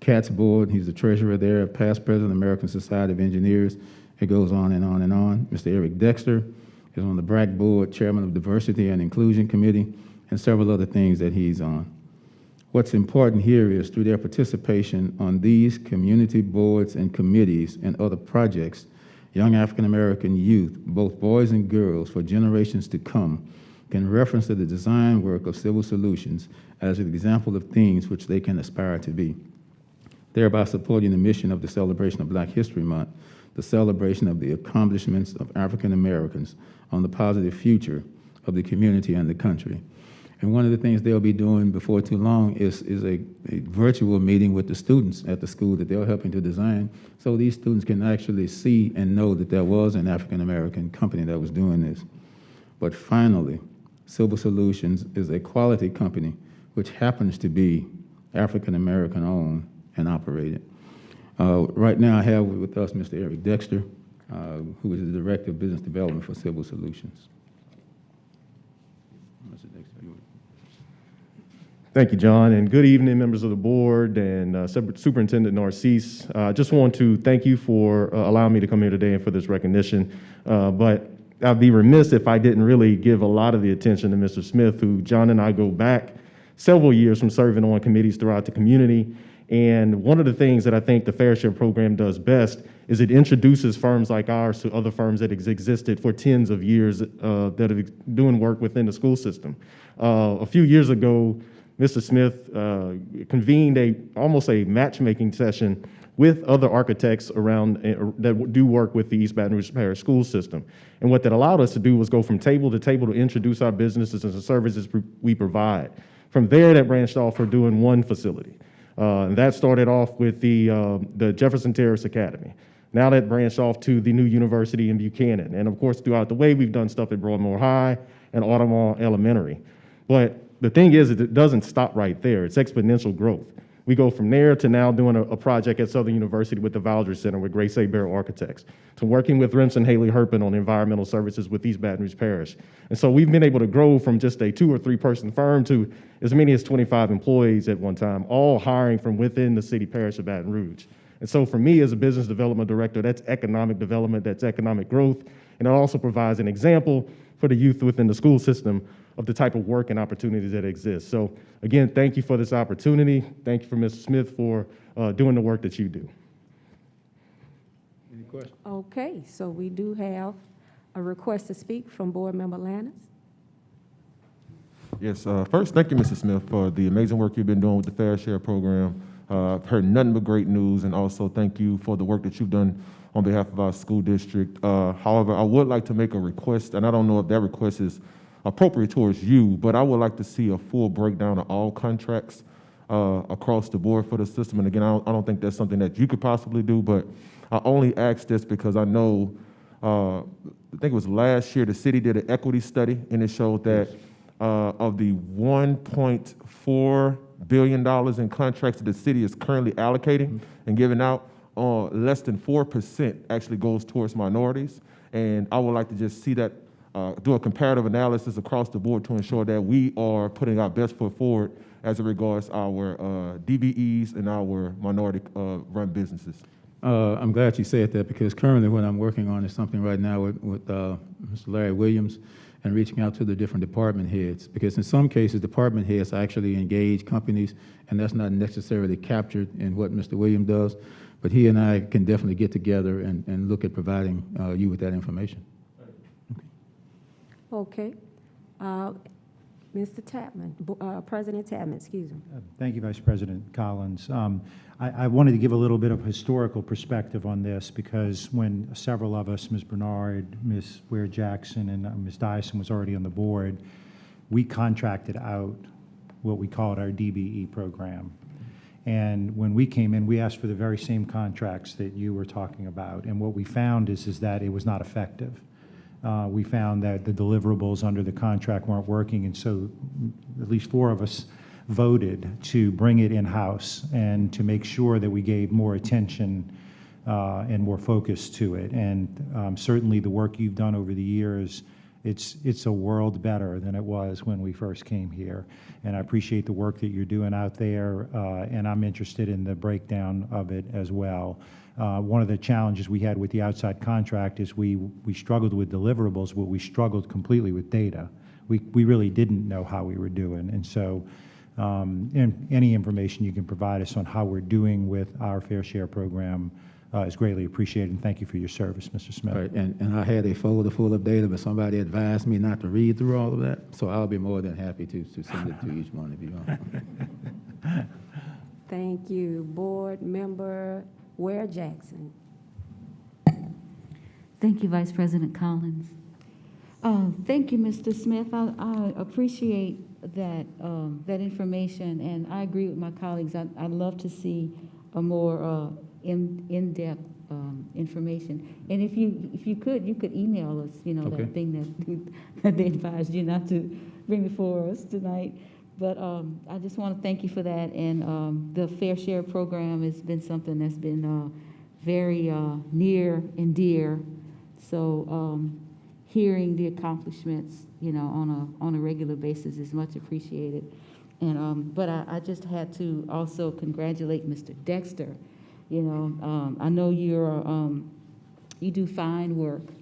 Katz Board, he's the treasurer there, past president of the American Society of Engineers. It goes on and on and on. Mr. Eric Dexter is on the BRAC Board, chairman of Diversity and Inclusion Committee, and several other things that he's on. What's important here is through their participation on these community boards and committees and other projects, young African-American youth, both boys and girls, for generations to come, can reference to the design work of Civil Solutions as an example of things which they can aspire to be, thereby supporting the mission of the celebration of Black History Month, the celebration of the accomplishments of African Americans on the positive future of the community and the country. And one of the things they'll be doing before too long is a virtual meeting with the students at the school that they're helping to design, so these students can actually see and know that there was an African American company that was doing this. But finally, Civil Solutions is a quality company which happens to be African American owned and operated. Right now I have with us Mr. Eric Dexter, who is the Director of Business Development for Civil Solutions. Mr. Dexter, Thank you, John, and good evening, members of the board and Superintendent Narcisse. I just want to thank you for allowing me to come here today and for this recognition, but I'd be remiss if I didn't really give a lot of the attention to Mr. Smith, who John and I go back several years from serving on committees throughout the community. And one of the things that I think the Fair Share program does best is it introduces firms like ours to other firms that have existed for tens of years that are doing work within the school system. A few years ago, Mr. Smith convened almost a matchmaking session with other architects around that do work with the East Baton Rouge Parish School System. And what that allowed us to do was go from table to table to introduce our businesses and the services we provide. From there, that branched off for doing one facility. And that started off with the Jefferson Terrace Academy. Now that branched off to the new university in Buchanan. And of course, throughout the way, we've done stuff at Broadmoor High and Audemars Elementary. But the thing is, it doesn't stop right there. It's exponential growth. We go from there to now doing a project at Southern University with the Valdry Center with Grace A. Bear Architects, to working with Remsen Haley Herpin on environmental services with East Baton Rouge Parish. And so we've been able to grow from just a 2 or 3 person firm to as many as 25 employees at one time, all hiring from within the city parish of Baton Rouge. And so for me as a business development director, that's economic development, that's economic growth, and it also provides an example for the youth within the school system of the type of work and opportunities that exist. So again, thank you for this opportunity. Thank you for Mr. Smith for doing the work that you do. Any questions? Okay, so we do have a request to speak from Board Member Lannis. Yes, first, thank you, Mr. Smith, for the amazing work you've been doing with the Fair Share program. I've heard nothing but great news, and also thank you for the work that you've done on behalf of our school district. However, I would like to make a request, and I don't know if that request is appropriate towards you, but I would like to see a full breakdown of all contracts across the board for the system. And again, I don't think that's something that you could possibly do, but I only ask this because I know, I think it was last year, the city did an equity study, and it showed that of the $1.4 billion in contracts that the city is currently allocating and giving out, less than 4% actually goes towards minorities. And I would like to just see that, do a comparative analysis across the board to ensure that we are putting our best foot forward as it regards our DBEs and our minority-run businesses. I'm glad you said that, because currently what I'm working on is something right now with Mr. Larry Williams and reaching out to the different department heads, because in some cases, department heads actually engage companies, and that's not necessarily captured in what Mr. Williams does, but he and I can definitely get together and look at providing you with that information. Okay. Mr. Tapman, President Tapman, excuse me. Thank you, Vice President Collins. I wanted to give a little bit of historical perspective on this, because when several of us, Ms. Bernard, Ms. Ware-Jackson, and Ms. Dyson was already on the board, we contracted out what we called our DBE program. And when we came in, we asked for the very same contracts that you were talking about. And what we found is that it was not effective. We found that the deliverables under the contract weren't working, and so at least 4 of us voted to bring it in-house and to make sure that we gave more attention and more focus to it. And certainly the work you've done over the years, it's a world better than it was when we first came here. And I appreciate the work that you're doing out there, and I'm interested in the breakdown of it as well. One of the challenges we had with the outside contract is we struggled with deliverables, but we struggled completely with data. We really didn't know how we were doing. And so and any information you can provide us on how we're doing with our Fair Share program is greatly appreciated, and thank you for your service, Mr. Smith. Right, and I had a folder full of data, but somebody advised me not to read through all of that, so I'll be more than happy to send it to each one of you. Thank you. Board Member Ware-Jackson. Thank you, Vice President Collins. Thank you, Mr. Smith. I appreciate that, that information, and I agree with my colleagues. I'd love to see a more in-depth information. And if you could email us, Okay. that thing that they advised you not to bring before us tonight. But I just want to thank you for that. And the Fair Share program has been something that's been very near and dear. So hearing the accomplishments, on a regular basis is much appreciated. And but I just had to also congratulate Mr. Dexter. I know you do fine work,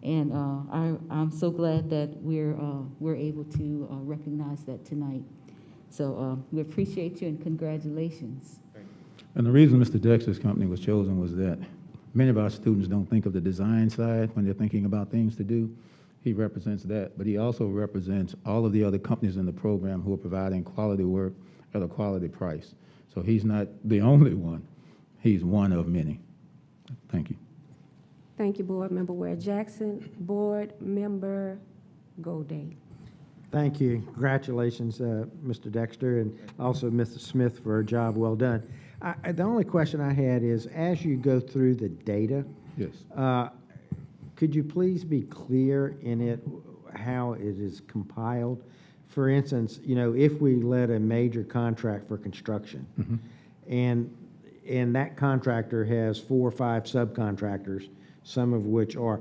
and I'm so glad that we're able to recognize that tonight. So we appreciate you and congratulations. And the reason Mr. Dexter's company was chosen was that many of our students don't think of the design side when they're thinking about things to do. He represents that, but he also represents all of the other companies in the program who are providing quality work at a quality price. So he's not the only one. He's one of many. Thank you. Thank you, Board Member Ware Jackson. Board Member Goday. Thank you. Congratulations, Mr. Dexter, and also Mr. Smith for a job well done. The only question I had is, as you go through the data, Yes. could you please be clear in it how it is compiled? For instance, you know, if we let a major contract for construction, and that contractor has 4 or 5 subcontractors, some of which are,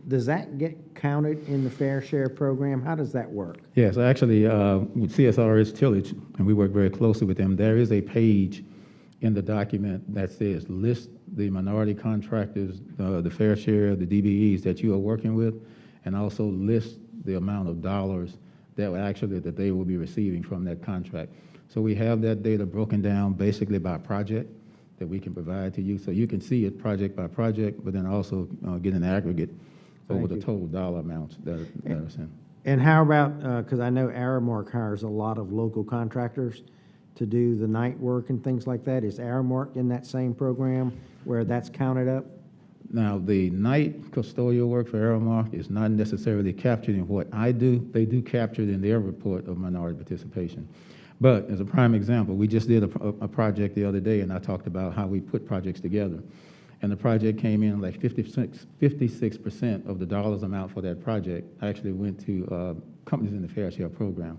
does that get counted in the fair share program? How does that work? Yes, actually, with CSRS Tillage, and we work very closely with them, there is a page in the document that says list the minority contractors, the fair share, the DBEs that you are working with, and also list the amount of dollars that they will be receiving from that contract. So we have that data broken down basically by project that we can provide to you. So you can see it project by project, but then also get an aggregate over the total dollar amounts that are sent. And how about, because I know Aramark hires a lot of local contractors to do the night work and things like that. Is Aramark in that same program where that's counted up? Now, the night custodial work for Aramark is not necessarily captured in what I do. They do capture it in their report of minority participation. But as a prime example, we just did a project the other day, and I talked about how we put projects together. And the project came in like 56% of the dollars amount for that project actually went to companies in the Fair Share program.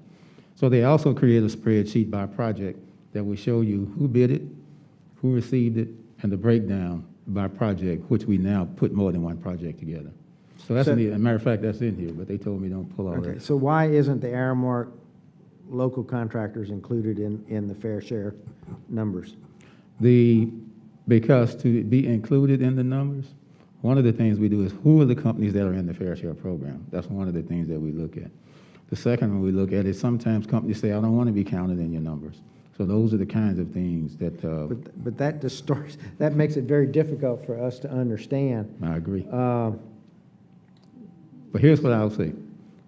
So they also created a spreadsheet by project that will show you who bid it, who received it, and the breakdown by project, which we now put more than one project together. So that's, as a matter of fact, that's in here, but they told me don't pull all that. So why isn't the Aramark local contractors included in the fair share numbers? Because to be included in the numbers, one of the things we do is who are the companies that are in the Fair Share program? That's one of the things that we look at. The second one we look at is sometimes companies say, I don't want to be counted in your numbers. So those are the kinds of things that... But that distorts, that makes it very difficult for us to understand. I agree. But here's what I'll say.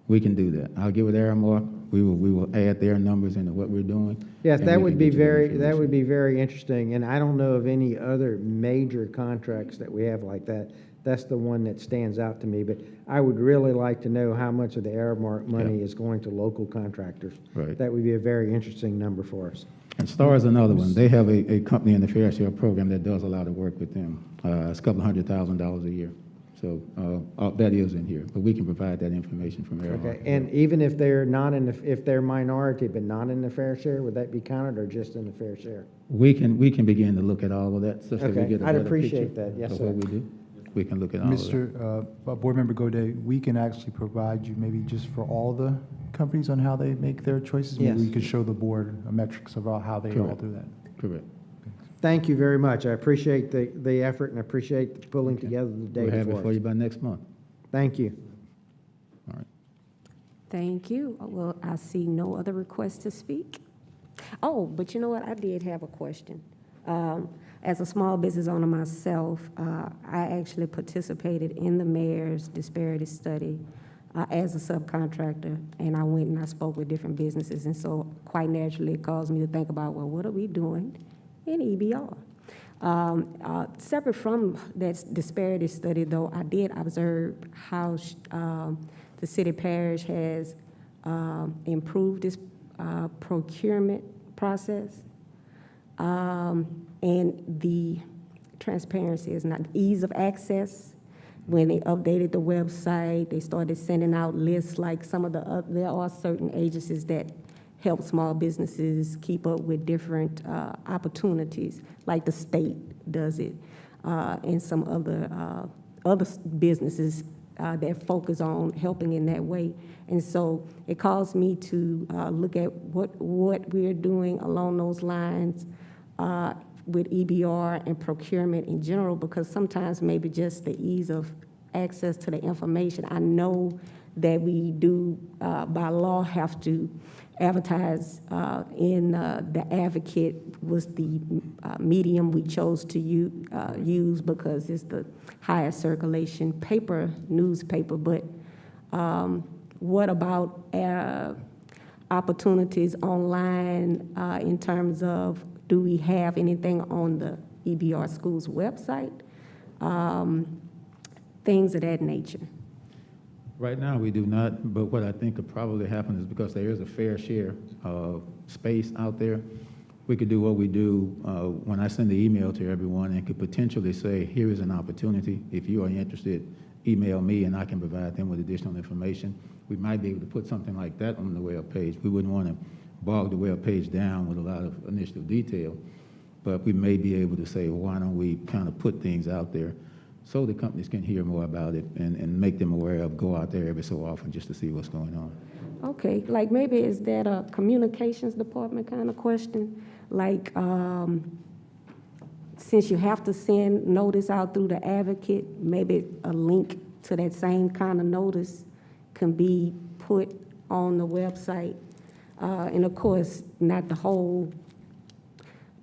We can do that. I'll give it Aramark. We will add their numbers into what we're doing. Yes, that would be very interesting. And I don't know of any other major contracts that we have like that. That's the one that stands out to me. But I would really like to know how much of the Aramark money is going to local contractors. Right. That would be a very interesting number for us. And STAR is another one. They have a company in the Fair Share program that does a lot of work with them. It's a couple $100,000 a year. So that is in here, but we can provide that information from Aramark. Okay, and even if they're not in the, if they're minority but not in the fair share, would that be counted or just in the fair share? We can begin to look at all of that, such that we Okay, get a I'd better appreciate picture that. Yes, of sir. what we do. We can look at all of that. Board Member Goday, we can actually provide you maybe just for all the companies on how they make their choices. Yes. Maybe we could show the board metrics about how they all Correct. do that. Correct. Thank you very much. I appreciate the effort and I appreciate pulling together the We'll data have it for for us. you by next month. Thank you. All right. Thank you. Well, I see no other requests to speak. Oh, but you know what? I did have a question. As a small business owner myself, I actually participated in the mayor's disparity study as a subcontractor, and I went and I spoke with different businesses, and so quite naturally it caused me to think about, well, what are we doing in EBR? Separate from that disparity study, though, I did observe how the city parish has improved its procurement process. And the transparency is not ease of access. When they updated the website, they started sending out lists like some of the, there are certain agencies that help small businesses keep up with different opportunities, like the state does it, and some other businesses that focus on helping in that way. And so it caused me to look at what we're doing along those lines with EBR and procurement in general, because sometimes maybe just the ease of access to the information. I know that we do, by law, have to advertise in the Advocate was the medium we chose to use because it's the highest circulation newspaper, but What about opportunities online in terms of, do we have anything on the EBR Schools website? Things of that nature. Right now, we do not, but what I think could probably happen is because there is a fair share of space out there, we could do what we do when I send the email to everyone and could potentially say, here is an opportunity. If you are interested, email me and I can provide them with additional information. We might be able to put something like that on the web page. We wouldn't want to bog the web page down with a lot of initial detail, but we may be able to say, well, why don't we kind of put things out there so the companies can hear more about it and make them aware of, go out there every so often just to see what's going on. Okay, like maybe is that a communications department kind of question? Like, since you have to send notice out through the advocate, maybe a link to that same kind of notice can be put on the website. And of course, not the whole,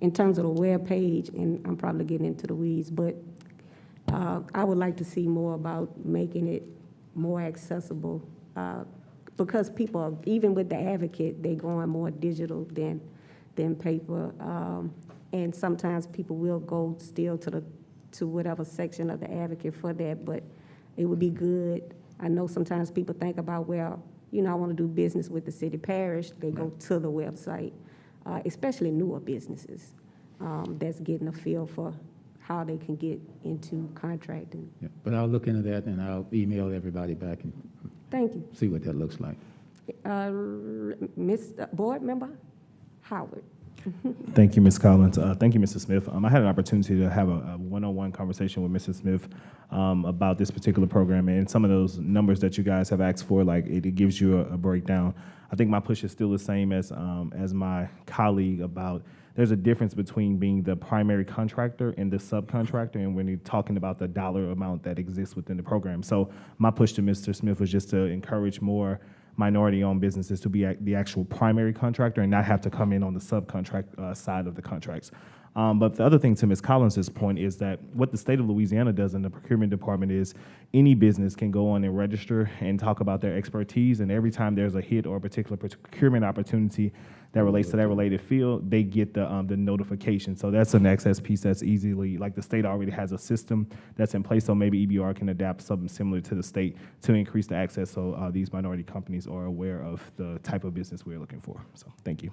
in terms of the web page, and I'm probably getting into the weeds, but I would like to see more about making it more accessible because people, even with the advocate, they're going more digital than paper. And sometimes people will go still to whatever section of the advocate for that, but it would be good. I know sometimes people think about, well, you know, I want to do business with the city parish. They go to the website, especially newer businesses that's getting a feel for how they can get into contracting. Yeah, but I'll look into that and I'll email everybody back and Thank you. see what that looks like. Board Member Howard. Thank you, Ms. Collins. Thank you, Mr. Smith. I had an opportunity to have a one-on-one conversation with Mrs. Smith about this particular program and some of those numbers that you guys have asked for, like it gives you a breakdown. I think my push is still the same as my colleague about there's a difference between being the primary contractor and the subcontractor, and when you're talking about the dollar amount that exists within the program. So my push to Mr. Smith was just to encourage more minority-owned businesses to be the actual primary contractor and not have to come in on the subcontract side of the contracts. But the other thing to Ms. Collins' point is that what the state of Louisiana does in the procurement department is any business can go on and register and talk about their expertise, and every time there's a hit or a particular procurement opportunity that relates to that related field, they get the notification. So that's an access piece that's easily, like the state already has a system that's in place, so maybe EBR can adapt something similar to the state to increase the access so these minority companies are aware of the type of business we're looking for. So thank you.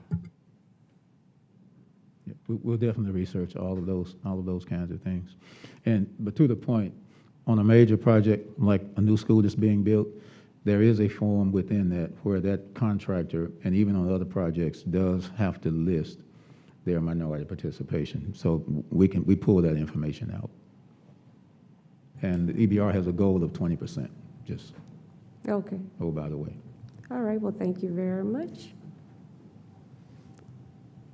Yeah, we'll definitely research all of those kinds of things. But to the point, on a major project like a new school that's being built, there is a form within that where that contractor, and even on other projects, does have to list their minority participation. So we pull that information out. And the EBR has a goal of 20%, just, Okay. oh, by the way. All right, well, thank you very much.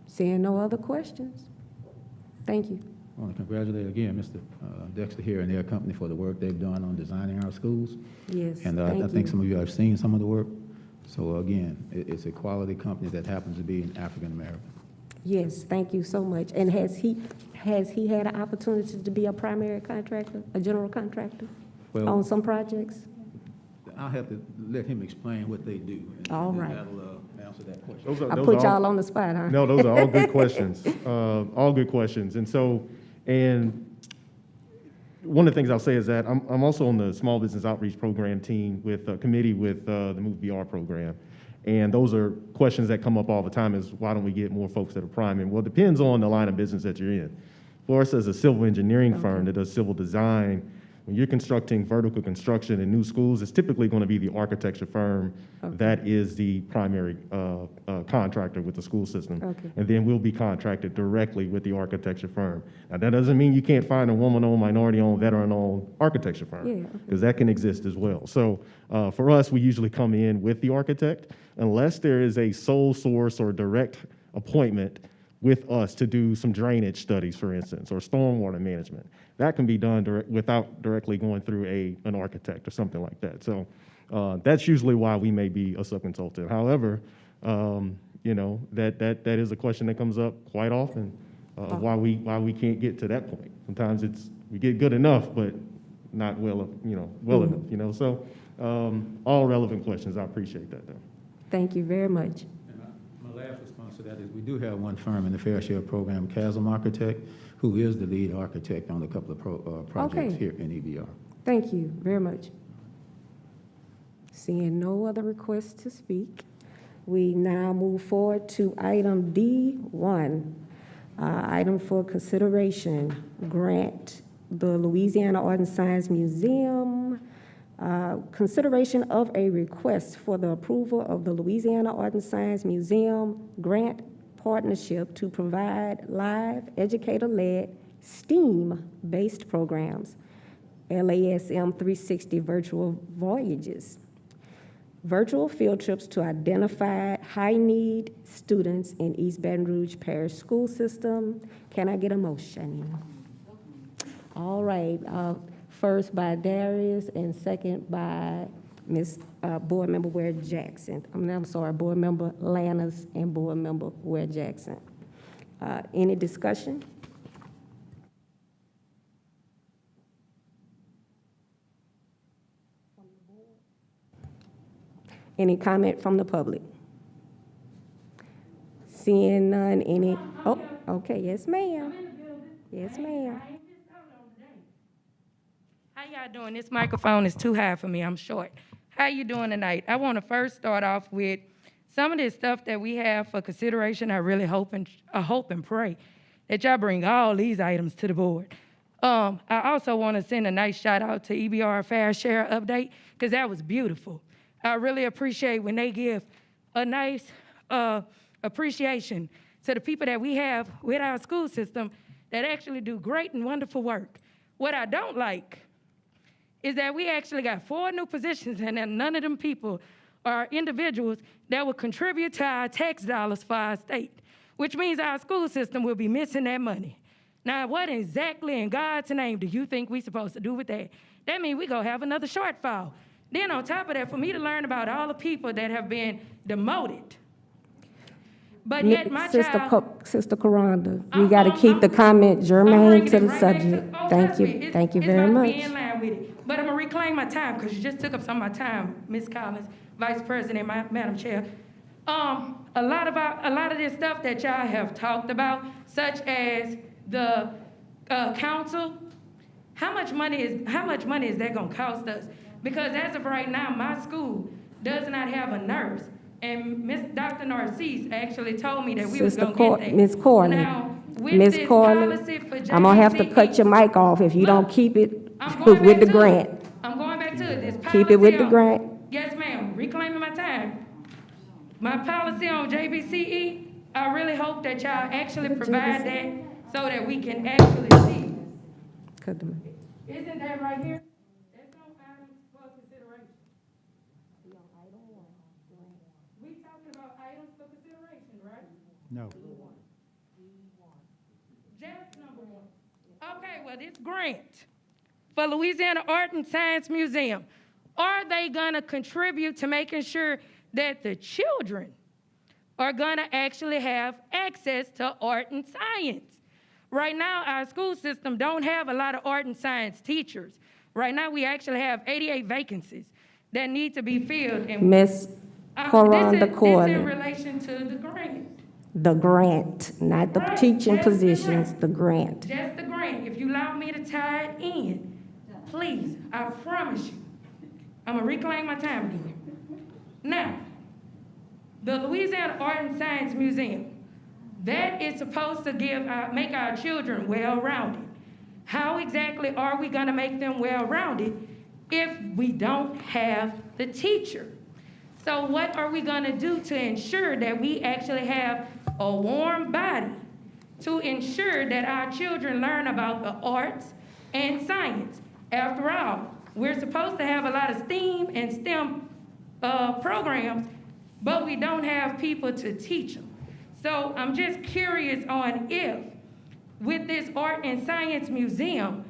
Seeing no other questions. Thank you. I want to congratulate again Mr. Dexter here and their company for the work they've done on designing our schools. Yes, And I think some of you have seen some of the work. So again, it's a quality company that happens to be an African American. Yes, thank you so much. And has he had an opportunity to be a primary contractor, a general contractor Well, on some projects? I'll have to let him explain what they do. And All then right. that'll answer that question. I put y'all on the spot, huh? No, those are all good questions. All good questions. And so, and one of the things I'll say is that I'm also on the Small Business Outreach Program team with a committee with the Move BR program. And those are questions that come up all the time is why don't we get more folks that are priming? Well, it depends on the line of business that you're in. For us as a civil engineering firm that does civil design, when you're constructing vertical construction in new schools, it's typically going to be the architecture firm that is the primary contractor with the school system. Okay. And then we'll be contracted directly with the architecture firm. Now, that doesn't mean you can't find a woman-owned, minority-owned, veteran-owned architecture firm, Yeah, because that can exist as well. So for us, we usually come in with the architect, unless there is a sole source or direct appointment with us to do some drainage studies, for instance, or stormwater management. That can be done without directly going through an architect or something like that. So that's usually why we may be a subconsultant. However, you know, that is a question that comes up quite often, why we can't get to that point. Sometimes we get good enough, but not well, well enough, So, all relevant questions. I appreciate that, though. Thank you very much. My last response to that is we do have one firm in the Fair Share Program, Chasm Architect, who is the lead architect on a couple of projects Okay. here in EBR. Thank you very much. Seeing no other requests to speak, we now move forward to item D1. Item for consideration, grant the Louisiana Art and Science Museum consideration of a request for the approval of the Louisiana Art and Science Museum grant partnership to provide live educator-led STEAM-based programs, LASM 360 virtual voyages, virtual field trips to identified high-need students in East Baton Rouge Parish School System. Can I get a motion? All right, first by Darius and second by Board Member Ware Jackson. I'm sorry, Board Member Lannis and Board Member Ware Jackson. Any discussion? Any comment from the public? Seeing none, any, oh, okay, yes, ma'am. Yes, ma'am. How y'all doing? This microphone is too high for me. I'm short. How you doing tonight? I want to first start off with some of this stuff that we have for consideration. I really hope and pray that y'all bring all these items to the board. I also want to send a nice shout out to EBR Fair Share update because that was beautiful. I really appreciate when they give a nice appreciation to the people that we have with our school system that actually do great and wonderful work. What I don't like is that we actually got 4 new positions and that none of them people are individuals that will contribute to our tax dollars for our state, which means our school system will be missing that money. Now, what exactly in God's name do you think we're supposed to do with that? That means we're going to have another shortfall. Then on top of that, for me to learn about all the people that have been demoted, but yet my child... Sister Karanda, we got to keep the comment germane to the subject. Thank you. Thank you very much. Be in line with it. But I'm going to reclaim my time because you just took up some of my time, Ms. Collins, Vice President, Madam Chair. A lot of this stuff that y'all have talked about, such as the council, how much money is that going to cost us? Because as of right now, my school does not have a nurse. And Dr. Narcisse actually told me that we was going to get that. Ms. Corley, Now, with Ms. this Corley, policy for I'm going to have to JBCE cut your mic off if you don't keep it I'm going with back the to grant. it. I'm going back to it. This Keep it with policy the on- grant. Yes, ma'am. Reclaiming my time. My policy on JBCE, I really hope that y'all actually provide that so that we can actually see. Cut the mic. Isn't that right here? That's no items for consideration. We talking about items for consideration, right? No. Just number 1. Okay, well, this grant for Louisiana Art and Science Museum, are they gonna contribute to making sure that the children are gonna actually have access to art and science? Right now, our school system don't have a lot of art and science teachers. Right now, we actually have 88 vacancies that need to be filled. And Ms. Corley. this in relation to the grant. The grant, not the Right, teaching that's the positions, grant. the grant. Just the grant. If you allow me to tie it in, please, I promise you, I'm gonna reclaim my time again. Now, the Louisiana Art and Science Museum, that is supposed to make our children well-rounded. How exactly are we gonna make them well-rounded if we don't have the teacher? So what are we gonna do to ensure that we actually have a warm body to ensure that our children learn about the arts and science? After all, we're supposed to have a lot of STEAM and STEM programs, but we don't have people to teach them. So I'm just curious on if, with this Art and Science Museum,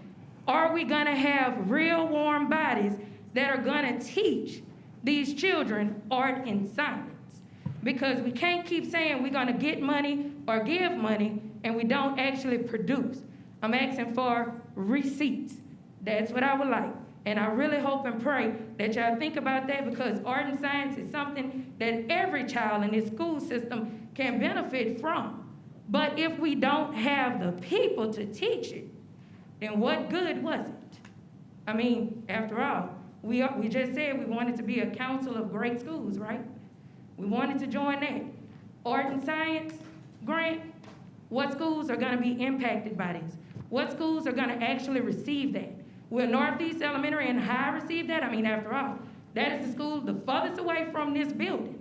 are we gonna have real warm bodies that are gonna teach these children art and science? Because we can't keep saying we're gonna get money or give money and we don't actually produce. I'm asking for receipts. That's what I would like. And I really hope and pray that y'all think about that, because art and science is something that every child in this school system can benefit from. But if we don't have the people to teach it, then what good was it? I mean, after all, we just said we wanted to be a council of great schools, right? We wanted to join that. Art and science grant, what schools are gonna be impacted by this? What schools are gonna actually receive that? Will Northeast Elementary and High receive that? I mean, after all, that is the school the farthest away from this building,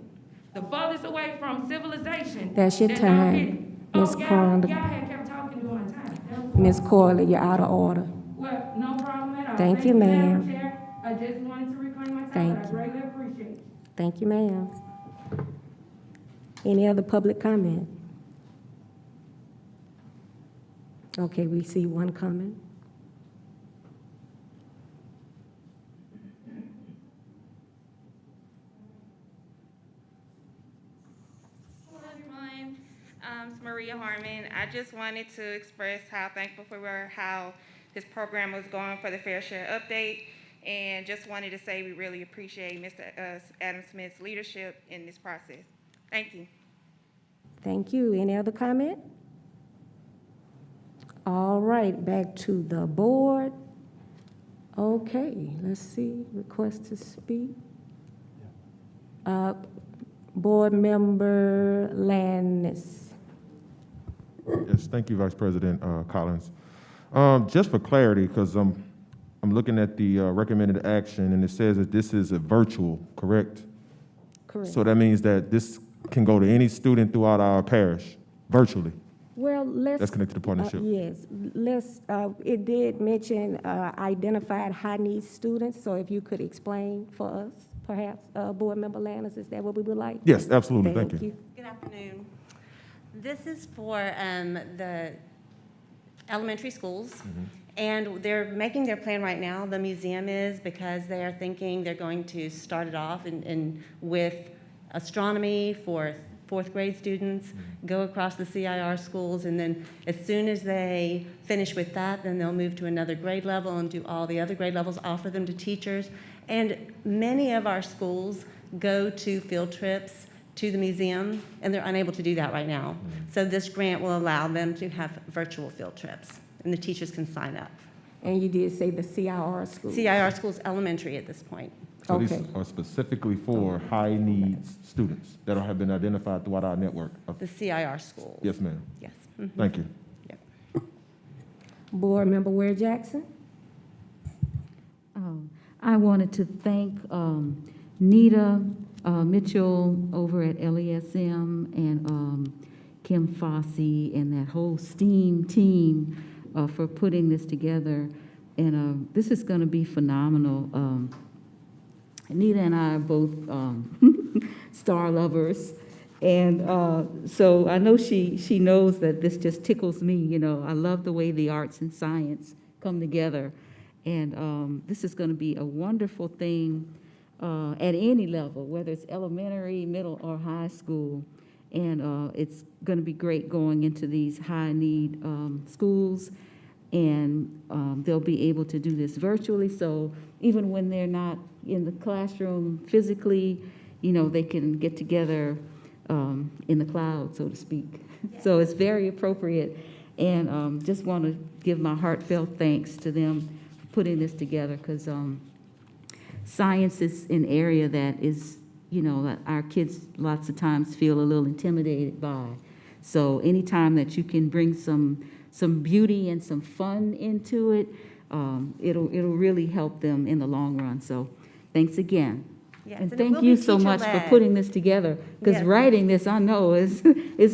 the farthest away from civilization. That's your that don't get it. time, Ms. Y'all Corley. had kept talking during my time. Ms. Corley, you're out of order. Well, no problem at all. Thank you, Madam ma'am. Chair. I just wanted to reclaim my time, Thank but I you. greatly appreciate it. Thank you, ma'am. Any other public comment? Okay, we see one comment. Hello, everyone. It's Maria Harmon. I just wanted to express how thankful we were, how this program was going for the Fair Share Update, and just wanted to say we really appreciate Mr. Adam Smith's leadership in this process. Thank you. Thank you. Any other comment? All right, back to the board. Okay, let's see, request to speak. Board Member Lannis. Yes, thank you, Vice President Collins. Just for clarity, because I'm looking at the recommended action, and it says that this is a virtual, correct? Correct. So that means that this can go to any student throughout our parish, virtually. Well, let's. That's connected to partnership. Yes, it did mention identified high-needs students, so if you could explain for us, perhaps, Board Member Lannis, is that what we would like? Yes, absolutely, thank you. Good afternoon. This is for the elementary schools, and they're making their plan right now. The museum is, because they are thinking they're going to start it off with astronomy for fourth grade students, go across the CIR schools, and then as soon as they finish with that, then they'll move to another grade level and do all the other grade levels, offer them to teachers. And many of our schools go to field trips to the museum, and they're unable to do that right now. So this grant will allow them to have virtual field trips, and the teachers can sign up. And you did say the CIR school? CIR schools elementary at this point. So Okay. these are specifically for high needs students that have been identified throughout our network. The CIR schools. Yes, ma'am. Yes. Thank you. Board Member Ware Jackson? I wanted to thank Nita Mitchell over at LESM and Kim Fossey and that whole STEAM team for putting this together. And this is going to be phenomenal. Nita and I are both star lovers. And so I know she knows that this just tickles me. You know, I love the way the arts and science come together. And this is going to be a wonderful thing at any level, whether it's elementary, middle, or high school. And it's going to be great going into these high-need schools. And they'll be able to do this virtually. So even when they're not in the classroom physically, you know, they can get together in the cloud, so to speak. So it's very appropriate. And just want to give my heartfelt thanks to them for putting this together, because science is an area that is, you know, that our kids lots of times feel a little intimidated by. So anytime that you can bring some beauty and some fun into it, it'll really help them in the long run. So thanks again. Yes, And and it thank will you be so much for teacher-led. putting this together, because Yes. writing this, I know, is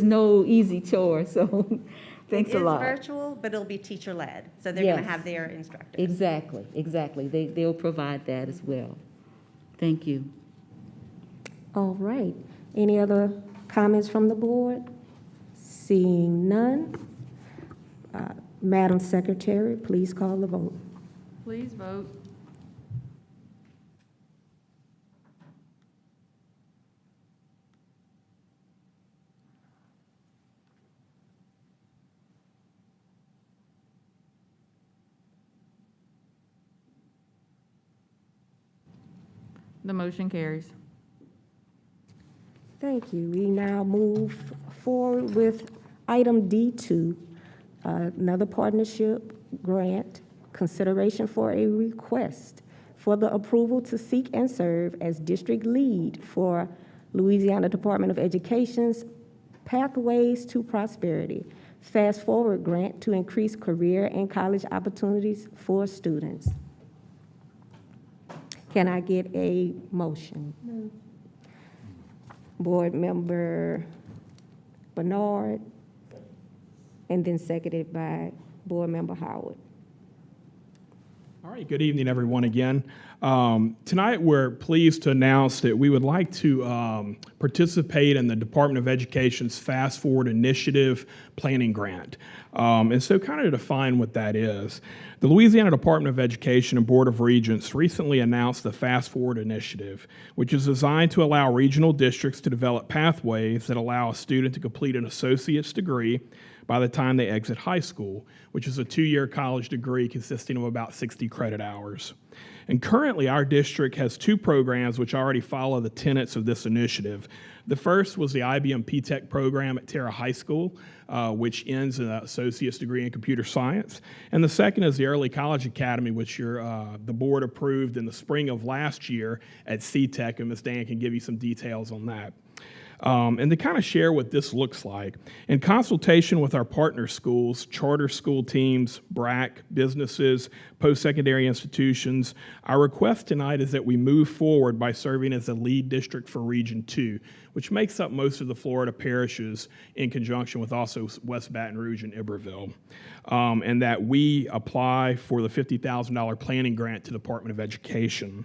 no easy chore. So thanks a lot. It is virtual, but it'll be teacher-led, so they're going to Yes. have their instructors. Exactly. They'll provide that as well. Thank you. All right. Any other comments from the board? Seeing none. Madam Secretary, please call the vote. Please vote. The motion carries. Thank you. We now move forward with item D2, another partnership grant, consideration for a request for the approval to seek and serve as district lead for Louisiana Department of Education's Pathways to Prosperity Fast Forward Grant to increase career and college opportunities for students. Can I get a motion? Board Member Bernard, and then seconded by Board Member Howard. All right, good evening, everyone, again. Tonight, we're pleased to announce that we would like to participate in the Department of Education's Fast Forward Initiative Planning Grant. And so kind of define what that is. The Louisiana Department of Education and Board of Regents recently announced the Fast Forward Initiative, which is designed to allow regional districts to develop pathways that allow a student to complete an associate's degree by the time they exit high school, which is a 2-year college degree consisting of about 60 credit hours. And currently, our district has 2 programs which already follow the tenets of this initiative. The first was the IBM P-Tech program at Terra High School, which ends in an associate's degree in computer science. And the second is the Early College Academy, which the board approved in the spring of last year at C-Tech, and Ms. Dan can give you some details on that. And to kind of share what this looks like, in consultation with our partner schools, charter school teams, BRAC, businesses, post-secondary institutions, our request tonight is that we move forward by serving as a lead district for Region 2, which makes up most of the Florida parishes in conjunction with also West Baton Rouge and Iberville, and that we apply for the $50,000 planning grant to the Department of Education.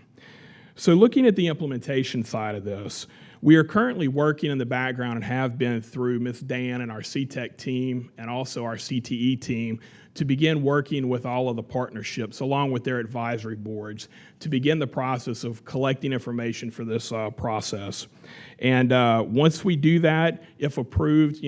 So looking at the implementation side of this, we are currently working in the background and have been through Ms. Dan and our C-Tech team and also our CTE team to begin working with all of the partnerships along with their advisory boards to begin the process of collecting information for this process. And once we do that, if approved,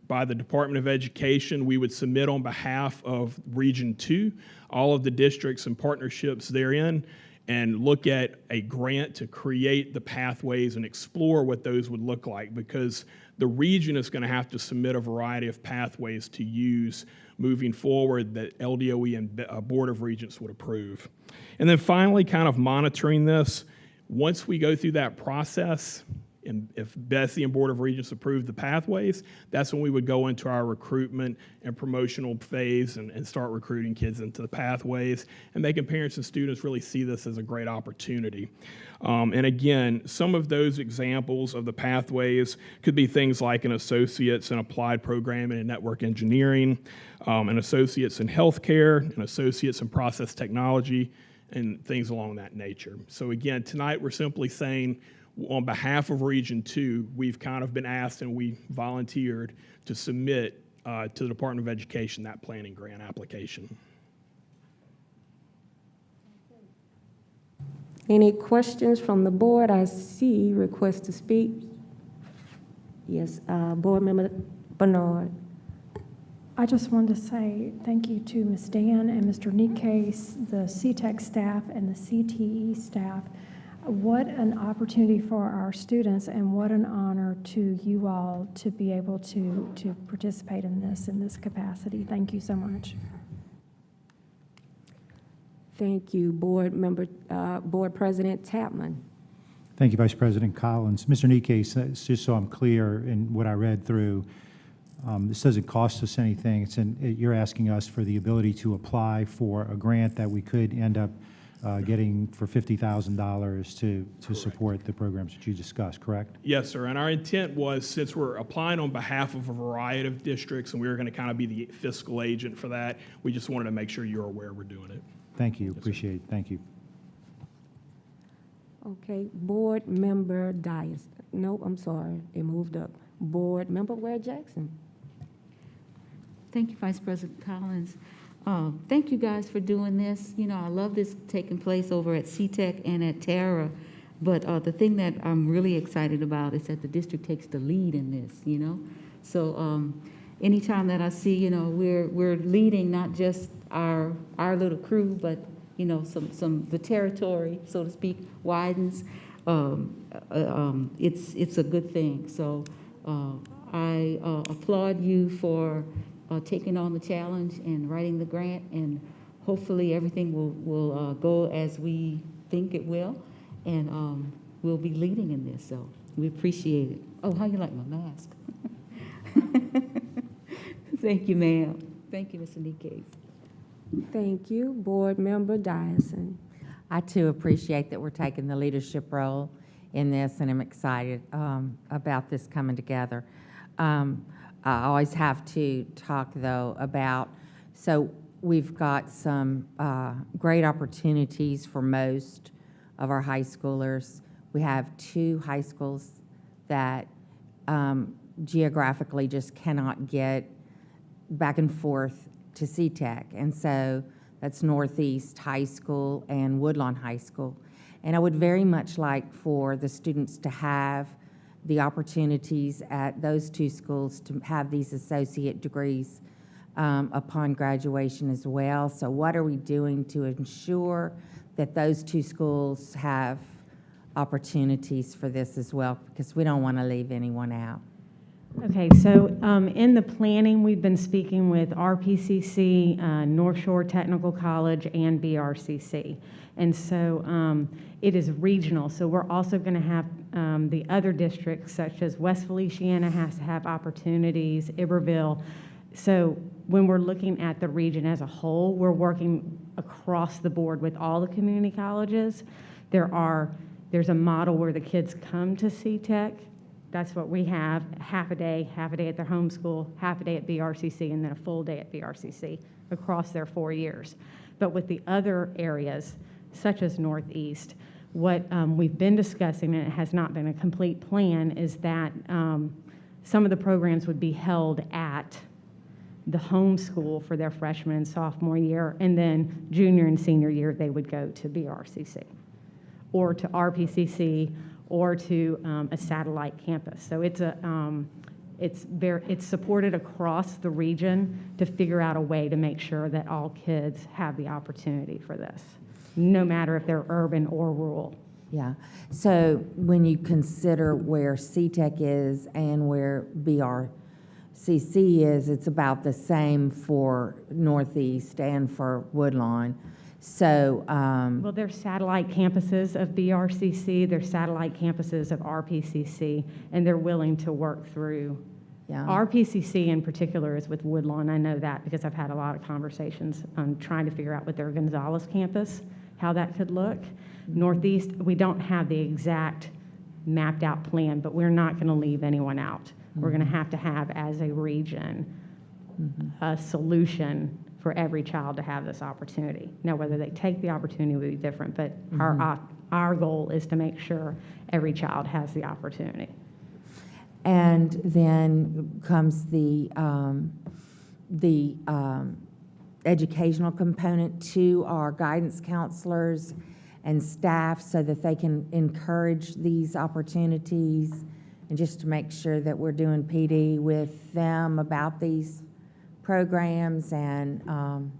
by the Department of Education, we would submit on behalf of Region 2, all of the districts and partnerships therein, and look at a grant to create the pathways and explore what those would look like, because the region is going to have to submit a variety of pathways to use moving forward that LDOE and Board of Regents would approve. And then finally, kind of monitoring this, once we go through that process, and if Bessie and Board of Regents approve the pathways, that's when we would go into our recruitment and promotional phase and start recruiting kids into the pathways and making parents and students really see this as a great opportunity. And again, some of those examples of the pathways could be things like an associate's in applied programming and network engineering, an associate's in healthcare, an associate's in process technology, and things along that nature. So again, tonight we're simply saying, on behalf of Region 2, we've kind of been asked and we volunteered to submit to the Department of Education that planning grant application. Any questions from the board? I see requests to speak. Yes, Board Member Bernard. I just wanted to say thank you to Ms. Dan and Mr. Nikes, the C-Tech staff and the CTE staff. What an opportunity for our students, and what an honor to you all to be able to participate in this capacity. Thank you so much. Thank you, Board President Tapman. Thank you, Vice President Collins. Mr. Nikes, just so I'm clear in what I read through, this doesn't cost us anything. You're asking us for the ability to apply for a grant that we could end up getting for $50,000 to support the programs that you discussed, correct? Yes, sir. And our intent was, since we're applying on behalf of a variety of districts and we were going to kind of be the fiscal agent for that, we just wanted to make sure you're aware we're doing it. Thank you. Appreciate it. Thank you. Okay, Board Member Dias. Nope, I'm sorry, it moved up. Board Member Ware Jackson. Thank you, Vice President Collins. Thank you guys for doing this. I love this taking place over at C-Tech and at Terra, but the thing that I'm really excited about is that the district takes the lead in this, So anytime that I see, we're leading not just our little crew, but, the territory, so to speak, widens. it's a good thing. So I applaud you for taking on the challenge and writing the grant, and hopefully everything will go as we think it will, and we'll be leading in this, so we appreciate it. Oh, how you like my mask? Thank you, ma'am. Thank you, Mr. Nikes. Thank you. Board Member Dyson. I too appreciate that we're taking the leadership role in this, and I'm excited about this coming together. I always have to talk, though, about, so we've got some great opportunities for most of our high schoolers. We have 2 high schools that geographically just cannot get back and forth to CTEC, and so that's Northeast High School and Woodlawn High School. And I would very much like for the students to have the opportunities at those 2 schools to have these associate degrees upon graduation as well. So what are we doing to ensure that those 2 schools have opportunities for this as well? Because we don't want to leave anyone out. Okay, so in the planning, we've been speaking with RPCC, North Shore Technical College, and BRCC. And so it is regional, so we're also going to have the other districts, such as West Feliciana has to have opportunities, Iberville. So when we're looking at the region as a whole, we're working across the board with all the community colleges. There's a model where the kids come to CTEC. That's what we have, half a day at their home school, half a day at BRCC, and then a full day at BRCC across their 4 years. But with the other areas, such as Northeast, what we've been discussing, and it has not been a complete plan, is that some of the programs would be held at the home school for their freshman and sophomore year, and then junior and senior year, they would go to BRCC or to RPCC or to a satellite campus. So it's supported across the region to figure out a way to make sure that all kids have the opportunity for this, no matter if they're urban or rural. Yeah. So when you consider where CTEC is and where BRCC is, it's about the same for Northeast and for Woodlawn. So, well, there's satellite campuses of BRCC, there's satellite campuses of RPCC, and they're willing to work through. Yeah. RPCC in particular is with Woodlawn. I know that because I've had a lot of conversations on trying to figure out with their Gonzales campus, how that could look. Northeast, we don't have the exact mapped out plan, but we're not going to leave anyone out. We're going to have as a region, a solution for every child to have this opportunity. Now, whether they take the opportunity will be different, but our goal is to make sure every child has the opportunity. and then comes the educational component to our guidance counselors and staff so that they can encourage these opportunities, and just to make sure that we're doing PD with them about these programs, and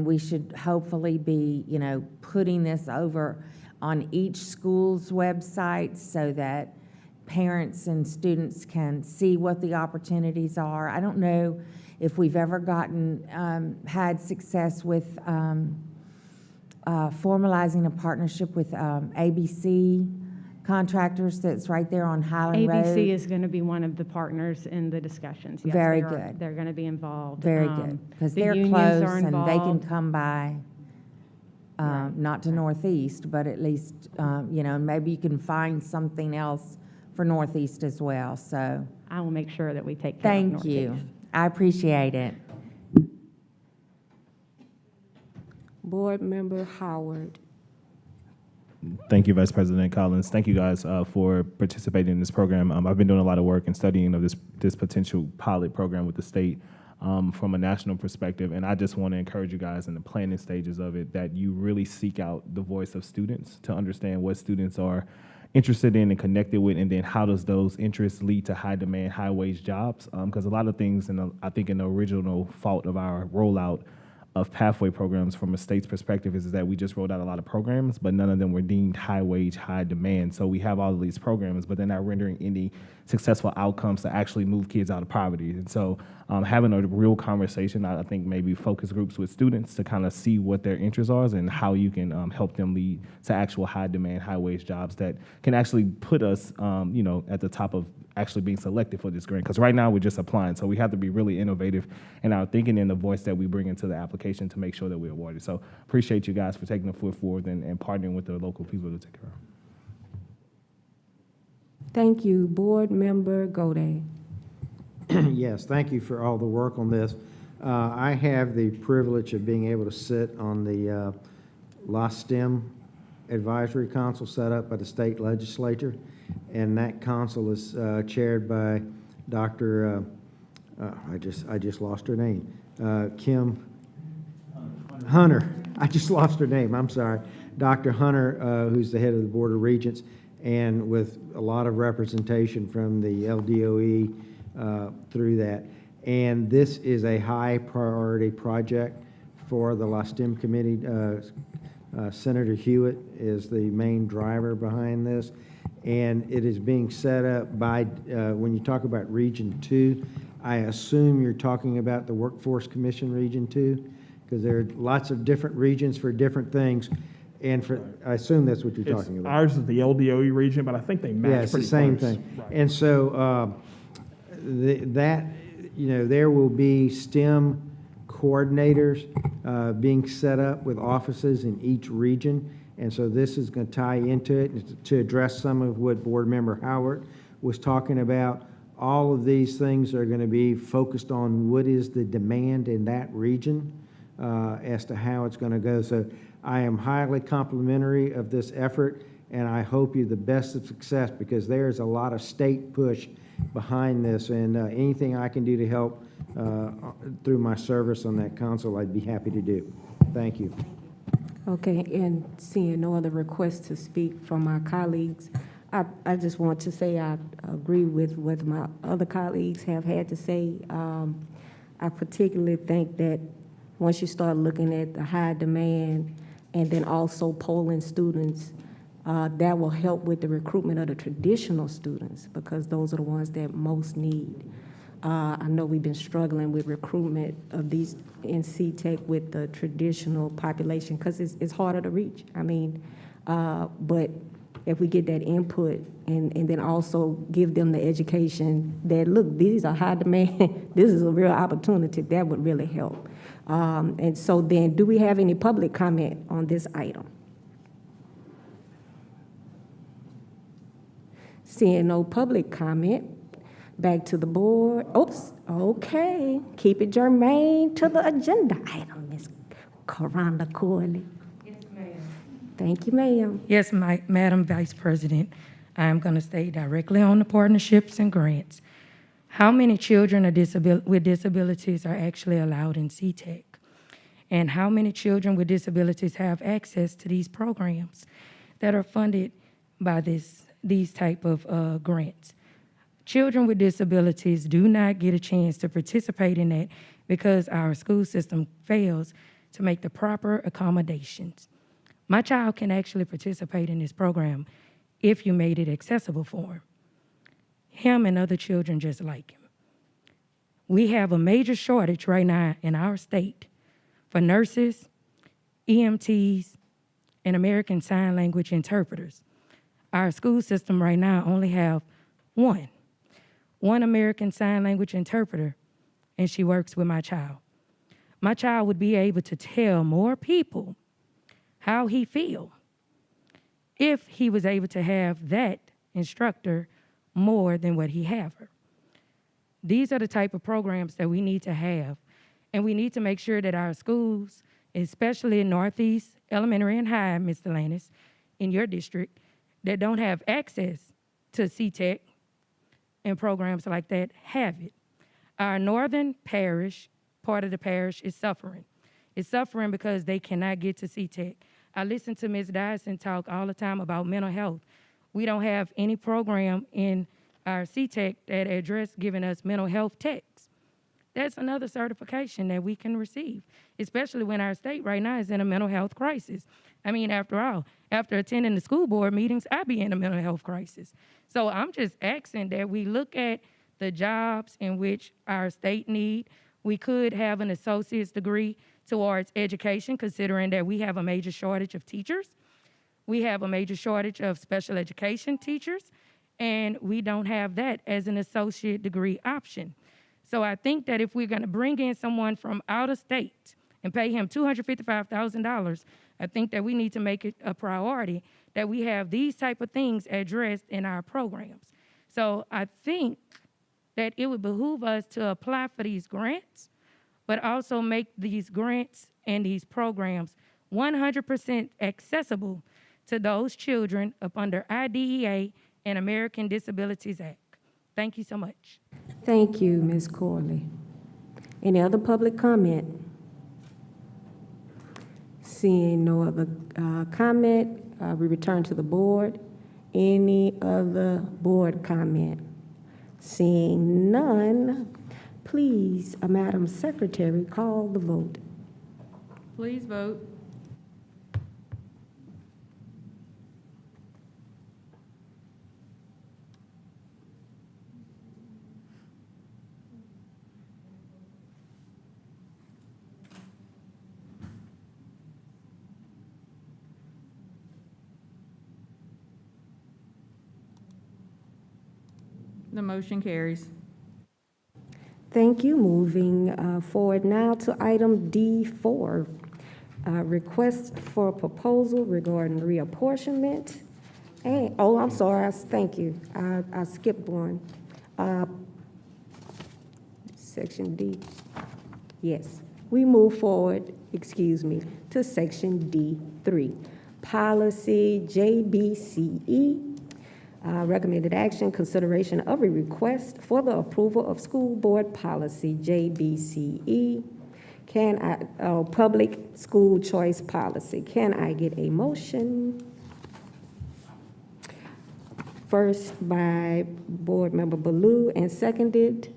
we should hopefully be, putting this over on each school's website so that parents and students can see what the opportunities are. I don't know if we've ever had success with formalizing a partnership with ABC Contractors that's right there on Highland Road. ABC is going to be one of the partners in the discussions. Yes, Very they are. good. They're going to be involved. Very good, because the they're unions close are and they can involved. come by, not to Northeast, but at least, maybe you can find something else for Northeast as well, so. I will make sure that we take care of Thank Northeast. you. I appreciate it. Board Member Howard. Thank you, Vice President Collins. Thank you guys for participating in this program. I've been doing a lot of work and studying of this potential pilot program with the state from a national perspective, and I just want to encourage you guys in the planning stages of it that you really seek out the voice of students to understand what students are interested in and connected with, and then how does those interests lead to high demand, high wage jobs? Because a lot of things, I think in the original fault of our rollout, of pathway programs from a state's perspective is that we just rolled out a lot of programs, but none of them were deemed high wage, high demand. So we have all of these programs, but they're not rendering any successful outcomes to actually move kids out of poverty. And so having a real conversation, I think maybe focus groups with students to kind of see what their interests are and how you can help them lead to actual high demand, high wage jobs that can actually put us, at the top of actually being selected for this grant. Because right now we're just applying, so we have to be really innovative in our thinking and the voice that we bring into the application to make sure that we're awarded. So appreciate you guys for taking the foot forward and partnering with the local people to take care of. Thank you. Board Member Godey. Yes, thank you for all the work on this. I have the privilege of being able to sit on the LASTEM Advisory Council set up by the state legislature, and that council is chaired by Dr. I just lost her name, Kim Hunter. I just lost her name. I'm sorry, Dr. Hunter, who's the head of the Board of Regents, and with a lot of representation from the LDOE through that. And this is a high priority project for the LASTEM committee. Senator Hewitt is the main driver behind this, and it is being set up by, when you talk about Region 2, I assume you're talking about the Workforce Commission Region 2, because there are lots of different regions for different things, and I assume that's what you're talking about. Ours is the LDOE region, but I think they match Yeah, it's the pretty same close. thing. Right. And so there will be STEM coordinators being set up with offices in each region. And so this is going to tie into it to address some of what Board Member Howard was talking about. All of these things are going to be focused on what is the demand in that region as to how it's going to go. So I am highly complimentary of this effort, and I hope you the best of success, because there's a lot of state push behind this, and anything I can do to help through my service on that council, I'd be happy to do. Thank you. Okay, and seeing no other requests to speak from my colleagues, I just want to say I agree with what my other colleagues have had to say. I particularly think that once you start looking at the high demand and then also polling students, that will help with the recruitment of the traditional students, because those are the ones that most need. I know we've been struggling with recruitment of these in C-Tech with the traditional population, because it's harder to reach. I mean, but if we get that input and then also give them the education that, look, these are high demand, this is a real opportunity, that would really help. And so then, do we have any public comment on this item? Seeing no public comment, back to the board. Oops, okay. Keep it germane to the agenda item, Ms. Karanda Corley. Yes, ma'am. Thank you, ma'am. Yes, Madam Vice President. I'm going to stay directly on the partnerships and grants. How many children with disabilities are actually allowed in C-Tech? And how many children with disabilities have access to these programs that are funded by these type of grants? Children with disabilities do not get a chance to participate in that because our school system fails to make the proper accommodations. My child can actually participate in this program if you made it accessible for him and other children just like him. We have a major shortage right now in our state for nurses, EMTs, and American Sign Language interpreters. Our school system right now only have one American Sign Language interpreter, and she works with my child. My child would be able to tell more people how he feels if he was able to have that instructor more than what he have her. These are the type of programs that we need to have, and we need to make sure that our schools, especially in Northeast Elementary and High, Mr. Lannis, in your district, that don't have access to C-Tech and programs like that, have it. Our northern parish, part of the parish, is suffering. It's suffering because they cannot get to C-Tech. I listen to Ms. Dyson talk all the time about mental health. We don't have any program in our C-Tech that address giving us mental health techs. that's another certification that we can receive, especially when our state right now is in a mental health crisis. I mean, after all, after attending the school board meetings, I be in a mental health crisis. So I'm just asking that we look at the jobs in which our state need. We could have an associate's degree towards education, considering that we have a major shortage of teachers. We have a major shortage of special education teachers, and we don't have that as an associate degree option. So I think that if we're going to bring in someone from out of state and pay him $255,000, I think that we need to make it a priority that we have these type of things addressed in our programs. So I think that it would behoove us to apply for these grants, but also make these grants and these programs 100% accessible to those children up under IDEA and American Disabilities Act. Thank you so much. Thank you, Ms. Corley. Any other public comment? Seeing no other comment, we return to the board. Any other board comment? Seeing none, please, Madam Secretary, call the vote. Please vote. The motion carries. Thank you. Moving forward now to item D4, request for proposal regarding reapportionment. And, oh, I'm sorry, thank you. I skipped one. Section D. Yes. We move forward, excuse me, to section D3, policy JBCE. Recommended action, consideration of a request for the approval of school board policy JBCE. Public school choice policy. Can I get a motion? First by Board Member Ballou and seconded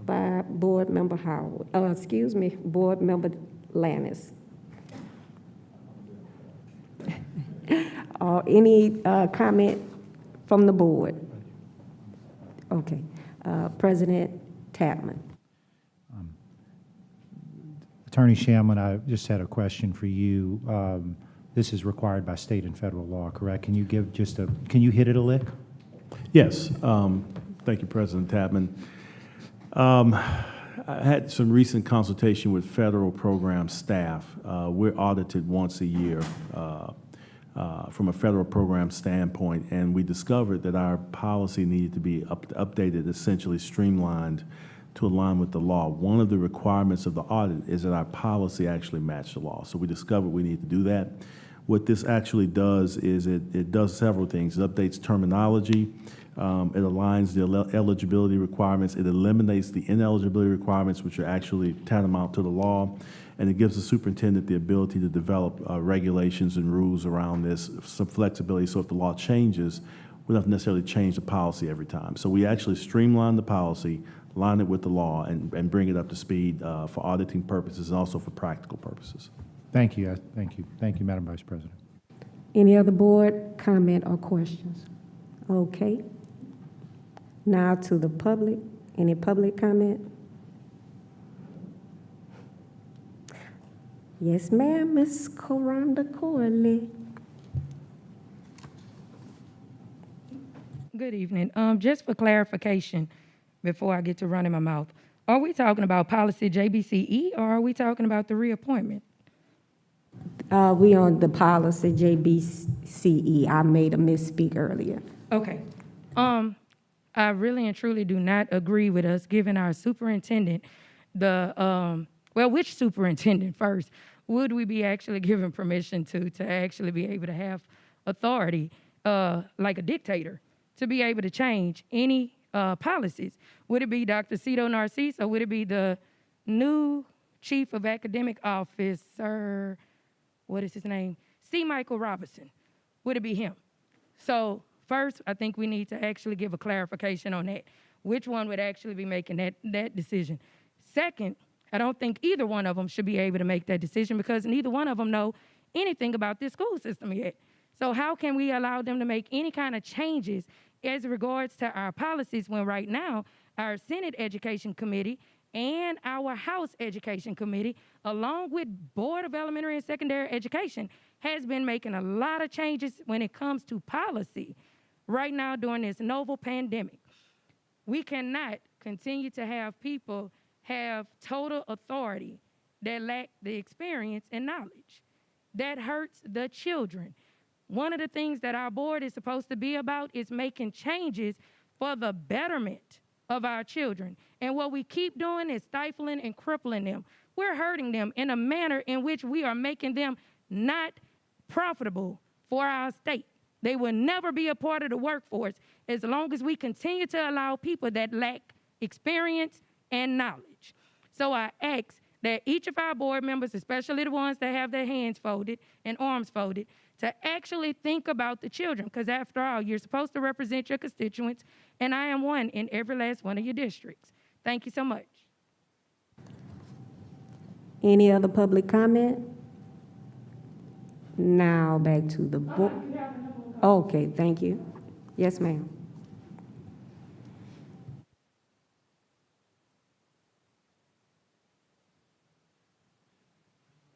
by Board Member Howard. Board Member Lannis. Any comment from the board? Okay. President Tapman. Attorney Shamlin, I just had a question for you. This is required by state and federal law, correct? Can you give can you hit it a lick? Yes. Thank you, President Tapman. I had some recent consultation with federal program staff. We're audited once a year from a federal program standpoint, and we discovered that our policy needed to be updated, essentially streamlined to align with the law. One of the requirements of the audit is that our policy actually match the law. So we discovered we need to do that. What this actually does is it does several things. It updates terminology. It aligns the eligibility requirements. It eliminates the ineligibility requirements, which are actually tantamount to the law. And it gives the superintendent the ability to develop regulations and rules around this, some flexibility, so if the law changes, we don't have to necessarily change the policy every time. So we actually streamline the policy, line it with the law, and bring it up to speed for auditing purposes and also for practical purposes. Thank you. Thank you. Thank you, Madam Vice President. Any other board comment or questions? Okay. Now to the public. Any public comment? Yes, ma'am, Ms. Coranda Corley. Good evening. Just for clarification, before I get to running my mouth, are we talking about policy JBCE or are we talking about the reappointment? We on the policy JBCE. I made a misspeak earlier. Okay. I really and truly do not agree with us giving our superintendent which superintendent first would we be actually giving permission to actually be able to have authority, like a dictator, to be able to change any policies? Would it be Dr. Cito Narcisse, or would it be the new chief of academic officer, what is his name? C. Michael Robinson? Would it be him? So first, I think we need to actually give a clarification on that. Which one would actually be making that decision? Second, I don't think either one of them should be able to make that decision because neither one of them know anything about this school system yet. So how can we allow them to make any kind of changes as regards to our policies when right now our Senate Education Committee and our House Education Committee, along with Board of Elementary and Secondary Education, has been making a lot of changes when it comes to policy right now during this novel pandemic. We cannot continue to have people have total authority that lack the experience and knowledge. That hurts the children. One of the things that our board is supposed to be about is making changes for the betterment of our children. And what we keep doing is stifling and crippling them. We're hurting them in a manner in which we are making them not profitable for our state. They will never be a part of the workforce as long as we continue to allow people that lack experience and knowledge. So I ask that each of our board members, especially the ones that have their hands folded and arms folded, to actually think about the children, because after all, you're supposed to represent your constituents, and I am one in every last one of your districts. Thank you so much. Any other public comment? Now back to the board. Okay, thank you. Yes, ma'am.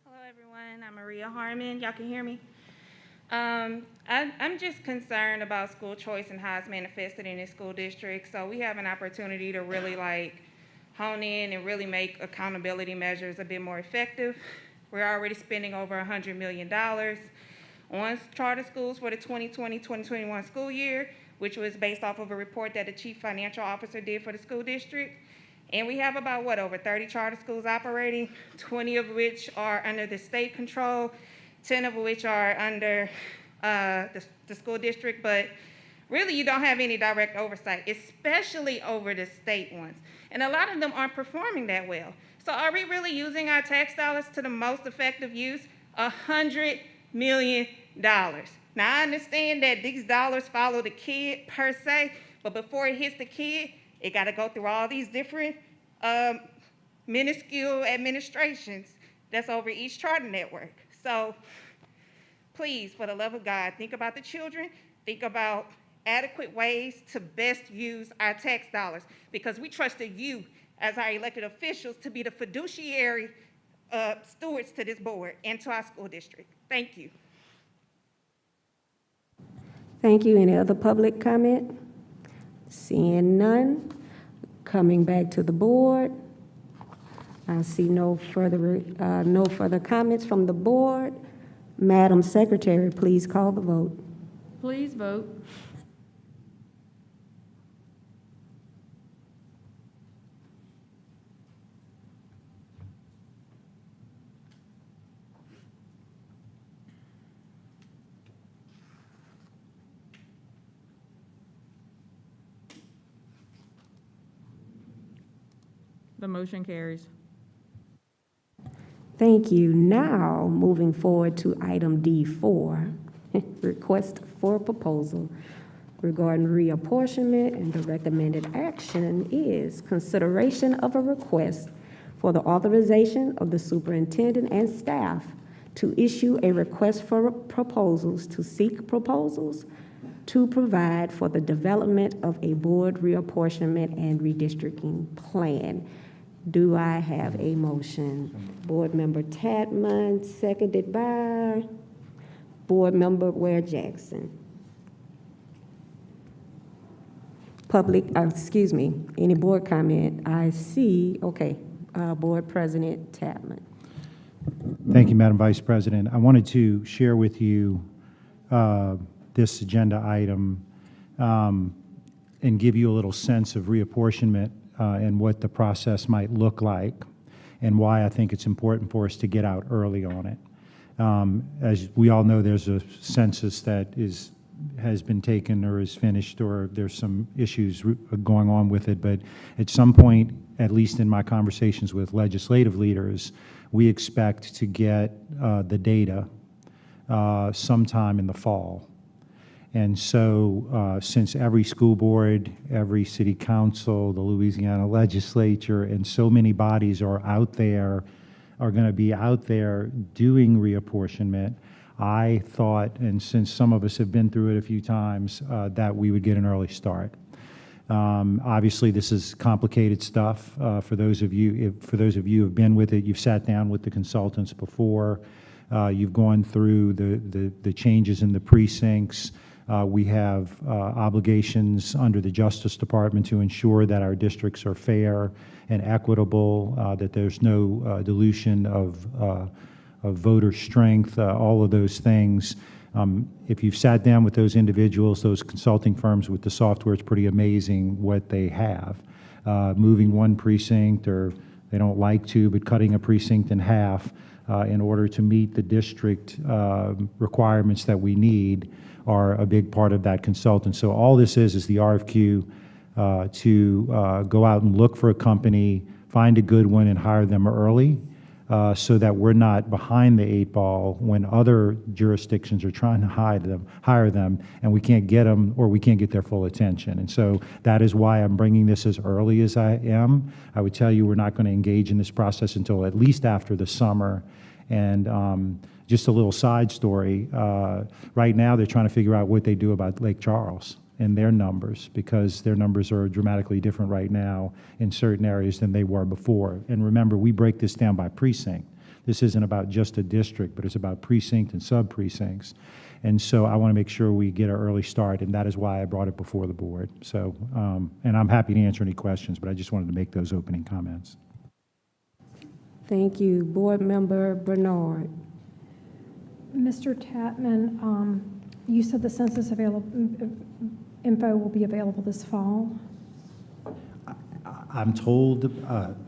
Hello, everyone. I'm Maria Harmon. Y'all can hear me? I'm just concerned about school choice and how it's manifested in this school district. So we have an opportunity to really hone in and really make accountability measures a bit more effective. We're already spending over $100 million on charter schools for the 2020-2021 school year, which was based off of a report that the chief financial officer did for the school district. And we have about, over 30 charter schools operating, 20 of which are under the state control, 10 of which are under the school district, but really you don't have any direct oversight, especially over the state ones. And a lot of them aren't performing that well. So are we really using our tax dollars to the most effective use? $100 million. Now I understand that these dollars follow the kid per se, but before it hits the kid, it gotta go through all these different minuscule administrations that's over each charter network. So please, for the love of God, think about the children, think about adequate ways to best use our tax dollars, because we trusted you as our elected officials to be the fiduciary stewards to this board and to our school district. Thank you. Thank you. Any other public comment? Seeing none. Coming back to the board. I see no further comments from the board. Madam Secretary, please call the vote. Please vote. The motion carries. Thank you. Now, moving forward to item D4, request for proposal regarding reapportionment, and the recommended action is consideration of a request for the authorization of the superintendent and staff to issue a request for proposals to seek proposals to provide for the development of a board reapportionment and redistricting plan. Do I have a motion? Board Member Tatman, seconded by Board Member Ware Jackson. Any board comment? I see, okay, Board President Tatman. Thank you, Madam Vice President. I wanted to share with you this agenda item and give you a little sense of reapportionment and what the process might look like, and why I think it's important for us to get out early on it. As we all know, there's a census that has been taken or is finished, or there's some issues going on with it, but at some point, at least in my conversations with legislative leaders, we expect to get the data sometime in the fall. And so since every school board, every city council, the Louisiana legislature, and so many bodies are going to be out there doing reapportionment, I thought, and since some of us have been through it a few times, that we would get an early start. Obviously, this is complicated stuff. For those of you who have been with it, you've sat down with the consultants before. You've gone through the changes in the precincts. We have obligations under the Justice Department to ensure that our districts are fair and equitable, that there's no dilution of voter strength, all of those things. If you've sat down with those individuals, those consulting firms with the software, it's pretty amazing what they have. Moving one precinct, or they don't like to, but cutting a precinct in half in order to meet the district requirements that we need are a big part of that consultant. So all this is the RFQ to go out and look for a company, find a good one, and hire them early, so that we're not behind the 8 ball when other jurisdictions are trying to hire them, and we can't get them, or we can't get their full attention. And so that is why I'm bringing this as early as I am. I would tell you we're not going to engage in this process until at least after the summer. And just a little side story, right now they're trying to figure out what they do about Lake Charles and their numbers, because their numbers are dramatically different right now in certain areas than they were before. And remember, we break this down by precinct. This isn't about just a district, but it's about precinct and sub-precincts. And so I want to make sure we get an early start, and that is why I brought it before the board. So, and I'm happy to answer any questions, but I just wanted to make those opening comments. Thank you. Board Member Bernard. Mr. Tatman, you said the census info will be available this fall? I'm told,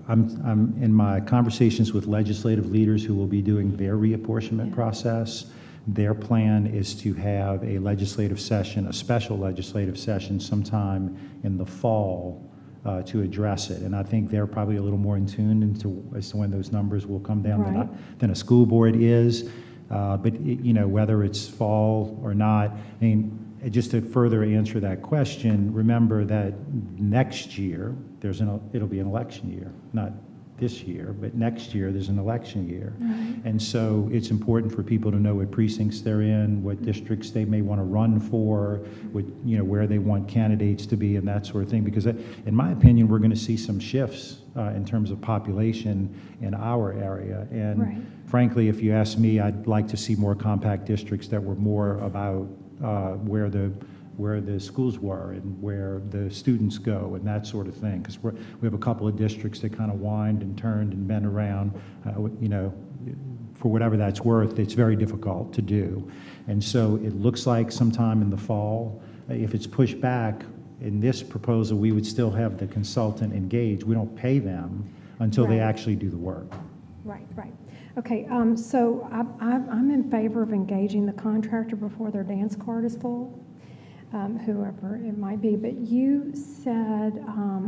I'm in my conversations with legislative leaders who will be doing their reapportionment process. Their plan is to have a legislative session, a special legislative session sometime in the fall to address it. And I think they're probably a little more in tune as to when those numbers will come down than a school board is. But you know, whether it's fall or not, I mean, just to further answer that question, remember that next year it'll be an election year, not this year, but next year there's an election year. And so it's important for people to know what precincts they're in, what districts they may want to run for, what, you know, where they want candidates to be and that sort of thing, because in my opinion, we're going to see some shifts in terms of population in our area. And frankly, if you ask me, I'd like to see more compact districts that were more about where the schools were and where the students go and that sort of thing, because we have a couple of districts that kind of wind and turned and bend around, you know, for whatever that's worth. It's very difficult to do. And so it looks like sometime in the fall, if it's pushed back, in this proposal, we would still have the consultant engaged. We don't pay them until they actually do the work. Right. Okay, so I'm in favor of engaging the contractor before their dance card is full, whoever it might be. But you said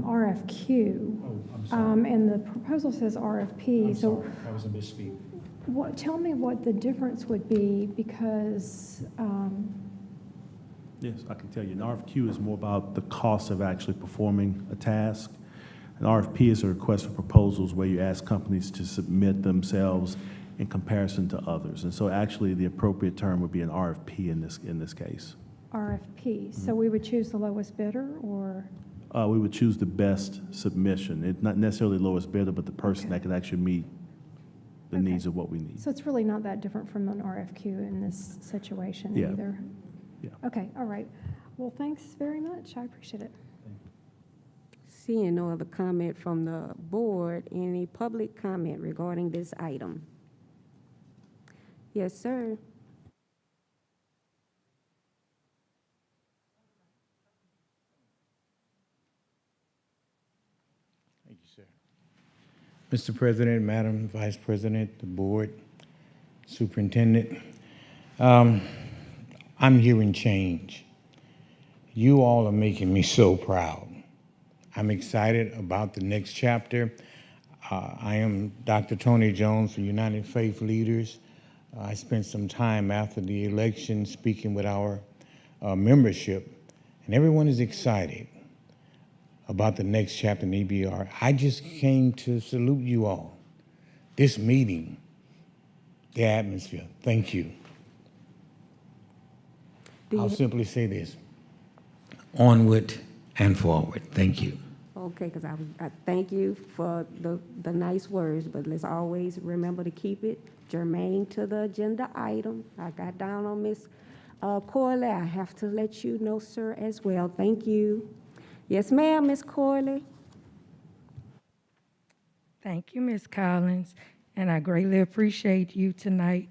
RFQ, and the proposal says RFP. So that was a misspeak. Tell me what the difference would be, because Yes, I can tell you. An RFQ is more about the cost of actually performing a task. An RFP is a request for proposals where you ask companies to submit themselves in comparison to others. And so actually the appropriate term would be an RFP in this case. RFP. So we would choose the lowest bidder, or? We would choose the best submission. It's not necessarily the lowest bidder, but the person that can actually meet the needs of what we need. So it's really not that different from an RFQ in this situation either? Yeah. Okay, all right. Well, thanks very much. I appreciate it. Seeing no other comment from the board, any public comment regarding this item? Yes, sir. Thank you, sir. Mr. President, Madam Vice President, the board, Superintendent, I'm hearing change. You all are making me so proud. I'm excited about the next chapter. I am Dr. Tony Jones for United Faith Leaders. I spent some time after the election speaking with our membership, and everyone is excited about the next chapter in EBR. I just came to salute you all. This meeting, the atmosphere, thank you. I'll simply say this, onward and forward. Thank you. Okay, because I thank you for the nice words, but let's always remember to keep it germane to the agenda item. I got down on Miss Corley. I have to let you know, sir, as well. Thank you. Yes, ma'am, Miss Corley. Thank you, Ms. Collins, and I greatly appreciate you tonight,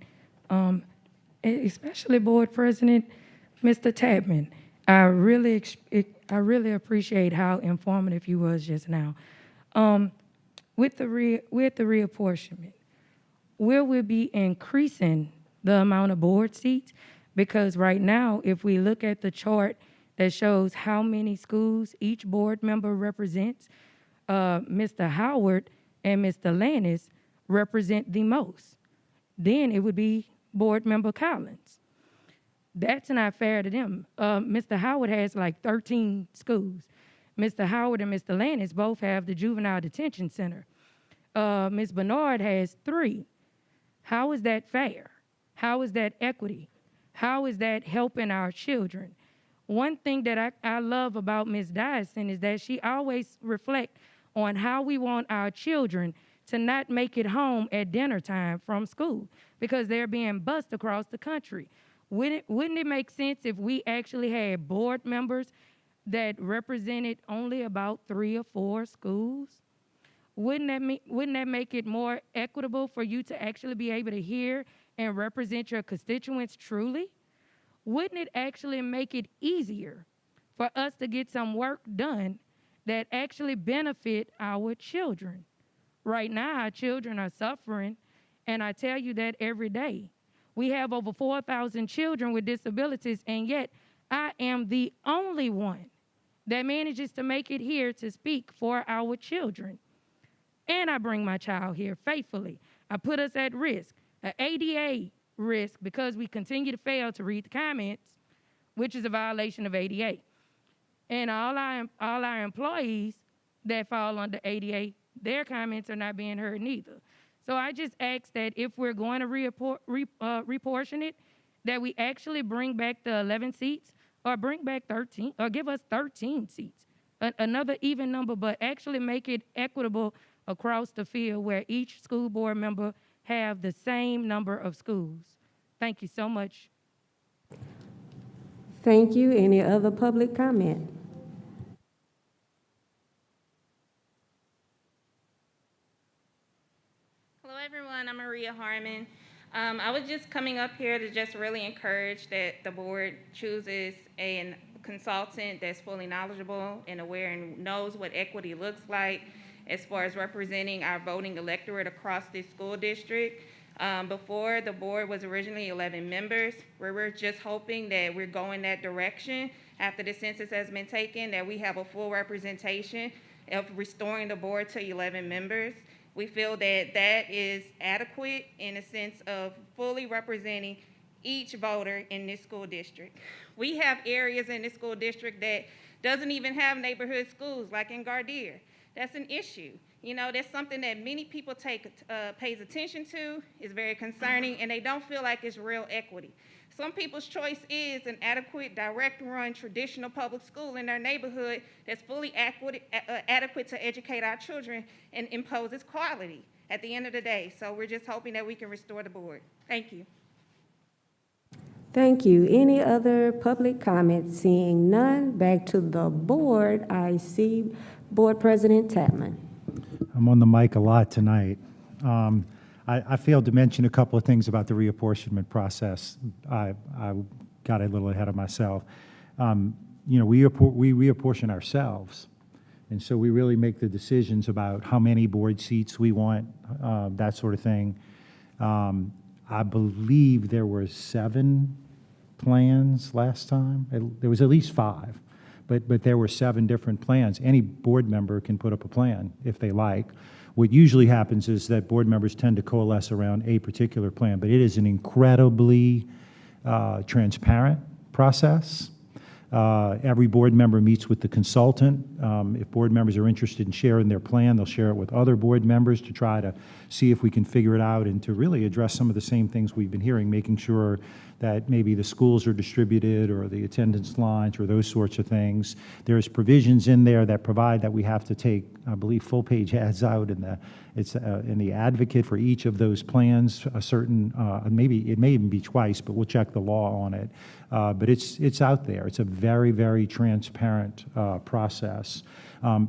especially Board President, Mr. Tapman. I really appreciate how informative you was just now. With the reapportionment, will we be increasing the amount of board seats? Because right now, if we look at the chart that shows how many schools each board member represents, Mr. Howard and Mr. Lannis represent the most. Then it would be Board Member Collins. That's not fair to them. Mr. Howard has like 13 schools. Mr. Howard and Mr. Lannis both have the Juvenile Detention Center. Ms. Bernard has 3. How is that fair? How is that equity? How is that helping our children? One thing that I love about Ms. Dyson is that she always reflects on how we want our children to not make it home at dinner time from school because they're being bused across the country. Wouldn't it make sense if we actually had board members that represented only about 3 or 4 schools? Wouldn't that make it more equitable for you to actually be able to hear and represent your constituents truly? Wouldn't it actually make it easier for us to get some work done that actually benefit our children? Right now, our children are suffering, and I tell you that every day. We have over 4,000 children with disabilities, and yet I am the only one that manages to make it here to speak for our children. And I bring my child here faithfully. I put us at risk, an ADA risk, because we continue to fail to read the comments, which is a violation of ADA. And all our employees that fall under ADA, their comments are not being heard neither. So I just ask that if we're going to reportion it, that we actually bring back the 11 seats or bring back 13 or give us 13 seats, another even number, but actually make it equitable across the field where each school board member have the same number of schools. Thank you so much. Thank you. Any other public comment? Hello, everyone. I'm Maria Harmon. I was just coming up here to just really encourage that the board chooses a consultant that's fully knowledgeable and aware and knows what equity looks like as far as representing our voting electorate across this school district. Before, the board was originally 11 members. We were just hoping that we're going that direction after the census has been taken, that we have a full representation of restoring the board to 11 members. We feel that that is adequate in a sense of fully representing each voter in this school district. We have areas in this school district that doesn't even have neighborhood schools, like in Gardere. That's an issue. You know, that's something that many people pays attention to, is very concerning, and they don't feel like it's real equity. Some people's choice is an adequate, direct-run, traditional public school in their neighborhood that's fully adequate to educate our children and imposes quality at the end of the day. So we're just hoping that we can restore the board. Thank you. Thank you. Any other public comments? Seeing none, back to the board. I see Board President Tapman. I'm on the mic a lot tonight. I failed to mention a couple of things about the reapportionment process. I got a little ahead of myself. You know, we reapportion ourselves, and so we really make the decisions about how many board seats we want, that sort of thing. I believe there were 7 plans last time. There was at least 5, but there were 7 different plans. Any board member can put up a plan if they like. What usually happens is that board members tend to coalesce around a particular plan, but it is an incredibly transparent process. Every board member meets with the consultant. If board members are interested in sharing their plan, they'll share it with other board members to try to see if we can figure it out and to really address some of the same things we've been hearing, making sure that maybe the schools are distributed or the attendance lines or those sorts of things. There's provisions in there that provide that we have to take, I believe, full-page ads out in the advocate for each of those plans, a certain, maybe it may even be twice, but we'll check the law on it. But it's out there. It's a very, very transparent process.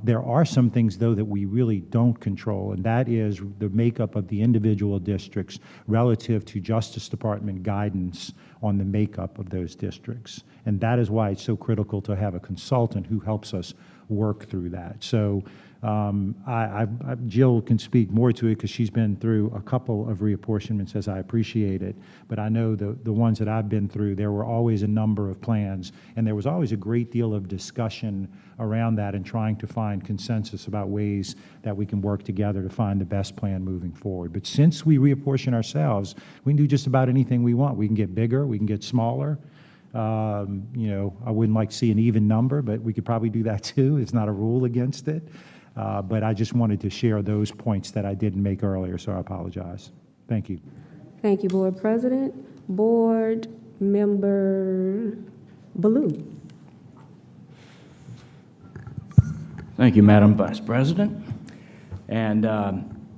There are some things, though, that we really don't control, and that is the makeup of the individual districts relative to Justice Department guidance on the makeup of those districts. And that is why it's so critical to have a consultant who helps us work through that. So Jill can speak more to it because she's been through a couple of reapportionments, as I appreciate it. But I know the ones that I've been through, there were always a number of plans, and there was always a great deal of discussion around that and trying to find consensus about ways that we can work together to find the best plan moving forward. But since we reapportion ourselves, we can do just about anything we want. We can get bigger, we can get smaller. You know, I wouldn't like to see an even number, but we could probably do that too. It's not a rule against it. But I just wanted to share those points that I didn't make earlier, so I apologize. Thank you. Thank you, Board President. Board Member Baloo. Thank you, Madam Vice President. And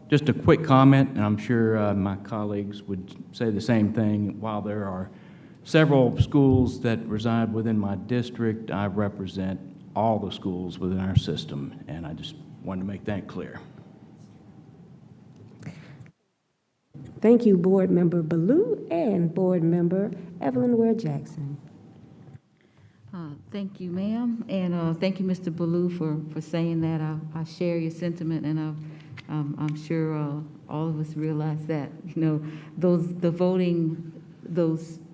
just a quick comment, and I'm sure my colleagues would say the same thing. While there are several schools that reside within my district, I represent all the schools within our system, and I just wanted to make that clear. Thank you, Board Member Baloo and Board Member Evelyn Ware Jackson. Thank you, ma'am, and thank you, Mr. Baloo, for saying that. I share your sentiment, and I'm sure all of us realize that, you know, those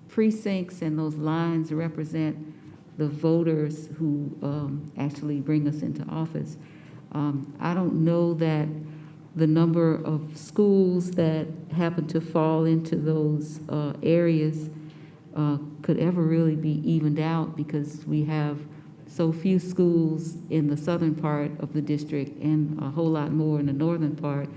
precincts and those lines represent the voters who actually bring us into office. I don't know that the number of schools that happen to fall into those areas could ever really be evened out, because we have so few schools in the southern part of the district and a whole lot more in the northern part.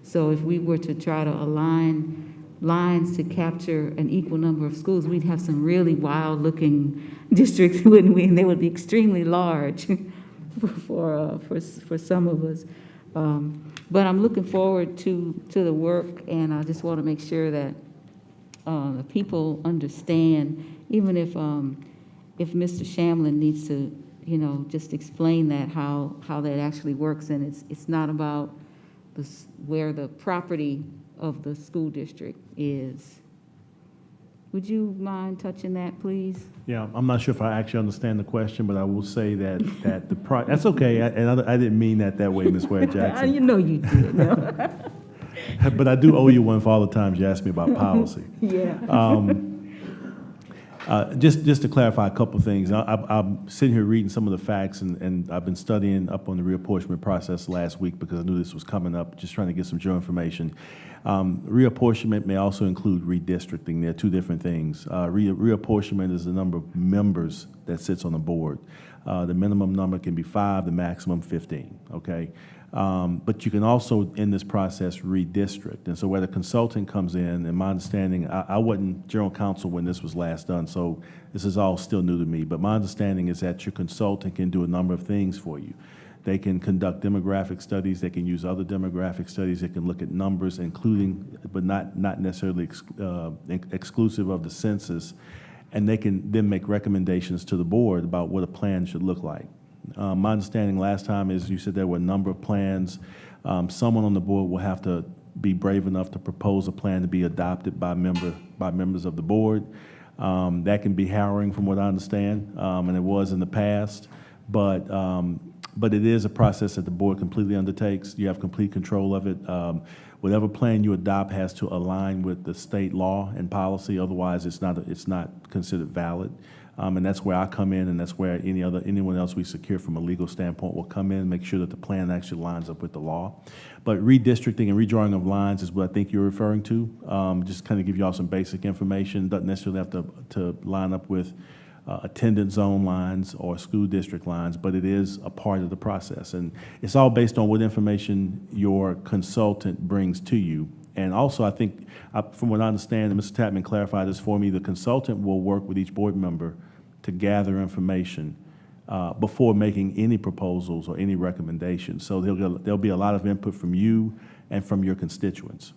So if we were to try to align lines to capture an equal number of schools, we'd have some really wild-looking districts, wouldn't we? And they would be extremely large for some of us. But I'm looking forward to the work, and I just want to make sure that the people understand, even if Mr. Shamlin needs to, you know, just explain that, how that actually works, and it's not about where the property of the school district is. Would you mind touching that, please? Yeah, I'm not sure if I actually understand the question, but I will say that that's okay, and I didn't mean that way, Ms. Ware Jackson. You know you did. No? But I do owe you one for all the times you asked me about policy. Yeah. Just to clarify a couple of things, I'm sitting here reading some of the facts, and I've been studying up on the reapportionment process last week because I knew this was coming up, just trying to get some general information. Reapportionment may also include redistricting. They're two different things. Reapportionment is the number of members that sits on the board. The minimum number can be 5, the maximum 15, okay? But you can also, in this process, redistrict. And so where the consultant comes in my understanding, I wasn't general counsel when this was last done, so this is all still new to me, but my understanding is that your consultant can do a number of things for you. They can conduct demographic studies, they can use other demographic studies, they can look at numbers, including, but not necessarily exclusive of the census, and they can then make recommendations to the board about what a plan should look like. My understanding last time is you said there were a number of plans. Someone on the board will have to be brave enough to propose a plan to be adopted by members of the board. That can be harrowing from what I understand, and it was in the past, but it is a process that the board completely undertakes. You have complete control of it. Whatever plan you adopt has to align with the state law and policy, otherwise it's not considered valid. And that's where I come in, and that's where anyone else we secure from a legal standpoint will come in, make sure that the plan actually lines up with the law. But redistricting and redrawing of lines is what I think you're referring to. Just kind of give you all some basic information. Doesn't necessarily have to line up with attendance zone lines or school district lines, but it is a part of the process. And it's all based on what information your consultant brings to you. And also, I think, from what I understand, and Mr. Tapman clarified this for me, the consultant will work with each board member to gather information before making any proposals or any recommendations. So there'll be a lot of input from you and from your constituents.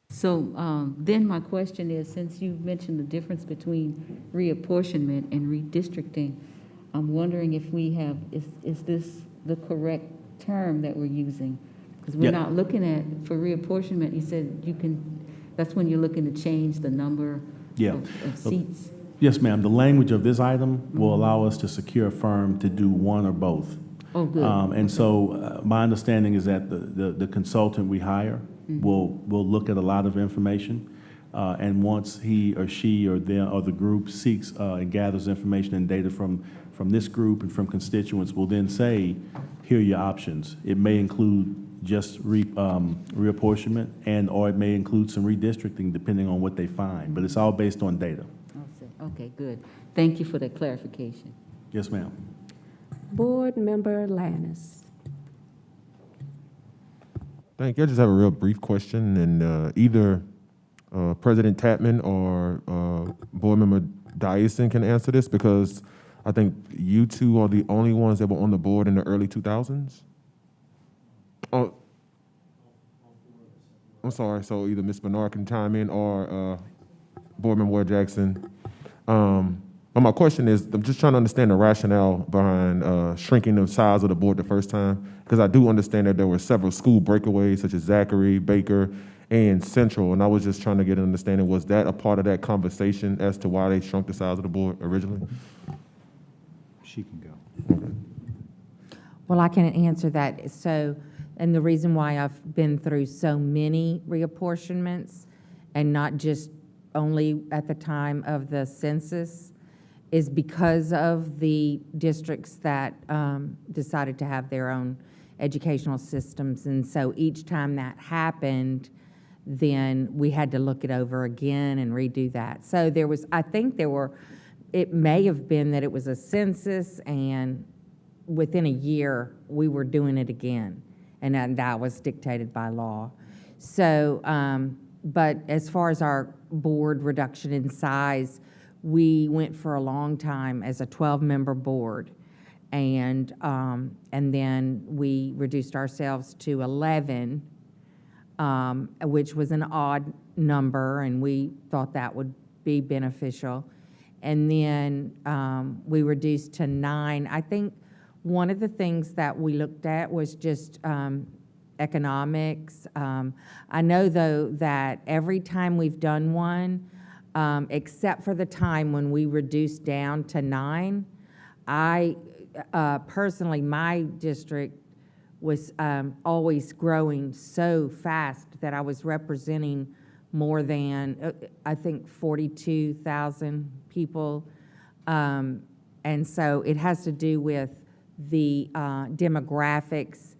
So then my question is, since you mentioned the difference between reapportionment and redistricting, I'm wondering if we have, is this the correct term that we're using? Because we're not looking at, for reapportionment, you said you can, that's when you're looking to change the number of seats. Yes, ma'am. The language of this item will allow us to secure a firm to do one or both. Oh, good. And so my understanding is that the consultant we hire will look at a lot of information. And once he or she or the group seeks and gathers information and data from this group and from constituents, will then say, here are your options. It may include just reapportionment, and or it may include some redistricting depending on what they find. But it's all based on data. Okay, good. Thank you for that clarification. Yes, ma'am. Board Member Lannis. Thank you. I just have a real brief question, and either President Tapman or Board Member Dyson can answer this, because I think you two are the only ones that were on the board in the early 2000s. Oh, I'm sorry. So either Ms. Bernard can chime in or Board Member Ward Jackson. But my question is, I'm just trying to understand the rationale behind shrinking the size of the board the first time, because I do understand that there were several school breakaways, such as Zachary, Baker, and Central, and I was just trying to get an understanding, was that a part of that conversation as to why they shrunk the size of the board originally? She can go. Okay. Well, I can answer that. So, and the reason why I've been through so many reapportionments and not just only at the time of the census is because of the districts that decided to have their own educational systems. And so each time that happened, then we had to look it over again and redo that. So there was, I think there were, it may have been that it was a census, and within a year, we were doing it again. And that was dictated by law. So, but as far as our board reduction in size, we went for a long time as a 12-member board. And then we reduced ourselves to 11, which was an odd number, and we thought that would be beneficial. And then we reduced to 9. I think one of the things that we looked at was just economics. I know, though, that every time we've done one, except for the time when we reduced down to 9, I personally, my district was always growing so fast that I was representing more than, I think, 42,000 people. And so it has to do with the demographics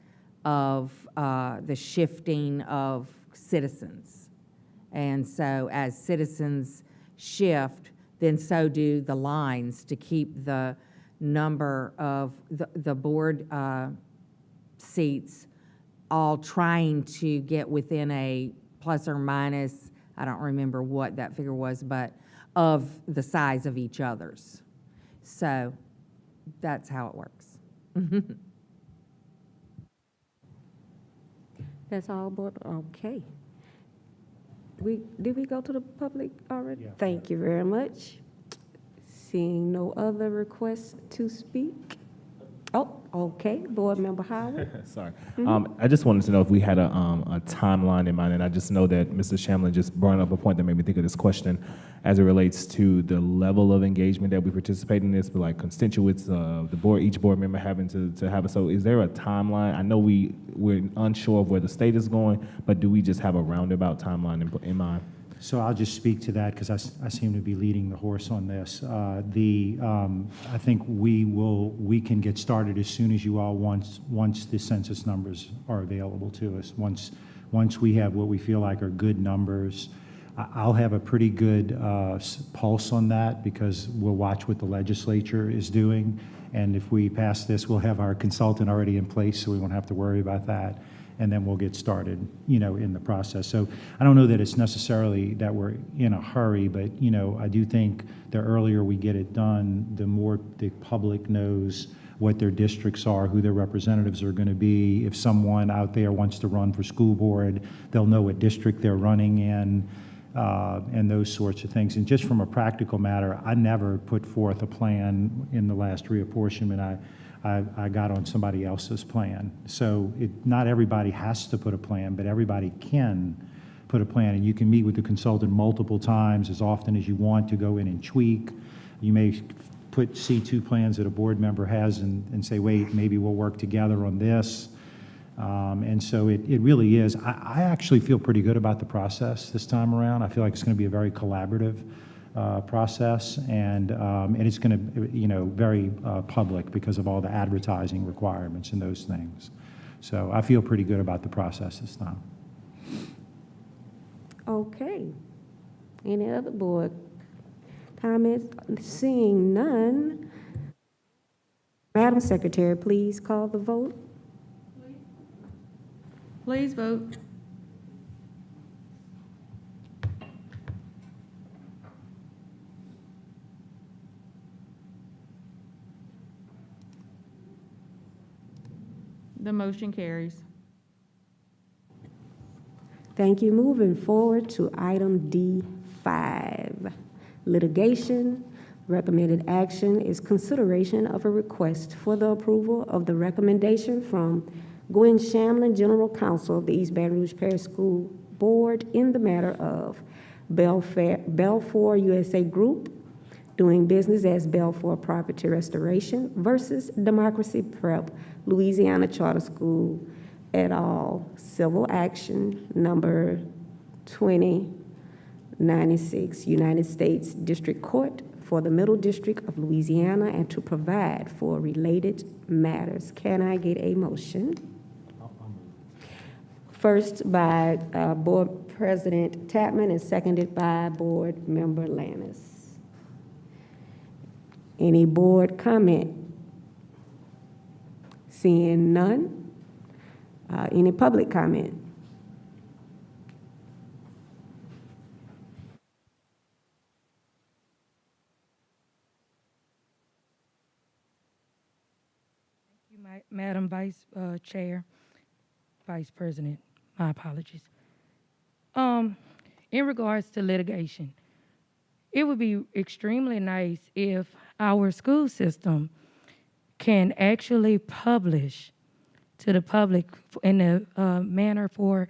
of the shifting of citizens. And so as citizens shift, then so do the lines to keep the number of the board seats all trying to get within a plus or minus, I don't remember what that figure was, but of the size of each other's. So that's how it works. That's all, board, okay. Did we go to the public already? Yeah. Thank you very much. Seeing no other requests to speak. Oh, okay, Board Member Howard. Sorry. I just wanted to know if we had a timeline in mind, and I just know that Mr. Shamlin just brought up a point that made me think of this question as it relates to the level of engagement that we participate in this, but like constituents, the board, each board member having to have it. So is there a timeline? I know we're unsure of where the state is going, but do we just have a roundabout timeline in mind? So I'll just speak to that because I seem to be leading the horse on this. I think we can get started as soon as you all once the census numbers are available to us. Once we have what we feel like are good numbers, I'll have a pretty good pulse on that because we'll watch what the legislature is doing. And if we pass this, we'll have our consultant already in place, so we won't have to worry about that. And then we'll get started, in the process. So I don't know that it's necessarily that we're in a hurry, but, I do think the earlier we get it done, the more the public knows what their districts are, who their representatives are going to be. If someone out there wants to run for school board, they'll know what district they're running in, and those sorts of things. And just from a practical matter, I never put forth a plan in the last reapportionment. I got on somebody else's plan. So not everybody has to put a plan, but everybody can put a plan. And you can meet with the consultant multiple times, as often as you want, to go in and tweak. You may put C2 plans that a board member has and say, wait, maybe we'll work together on this. And so it really is. I actually feel pretty good about the process this time around. I feel like it's going to be a very collaborative process, and it's going to, very public because of all the advertising requirements and those things. So I feel pretty good about the process this time. Okay. Any other board comments? Seeing none. Madam Secretary, please call the vote. Please vote. The motion carries. Thank you. Moving forward to item D5, litigation. Recommended action is consideration of a request for the approval of the recommendation from Gwen Shamlin, General Counsel of the East Baton Rouge Parish School Board in the matter of Belfour USA Group doing business as Belfour Property Restoration versus Democracy Prep Louisiana Charter School et al. Civil action number 2096, United States District Court for the Middle District of Louisiana, and to provide for related matters. Can I get a motion? First by Board President Tapman and seconded by Board Member Lannis. Any board comment? Seeing none. Any public comment? Madam Vice Chair, Vice President, my apologies. In regards to litigation, it would be extremely nice if our school system can actually publish to the public in a manner for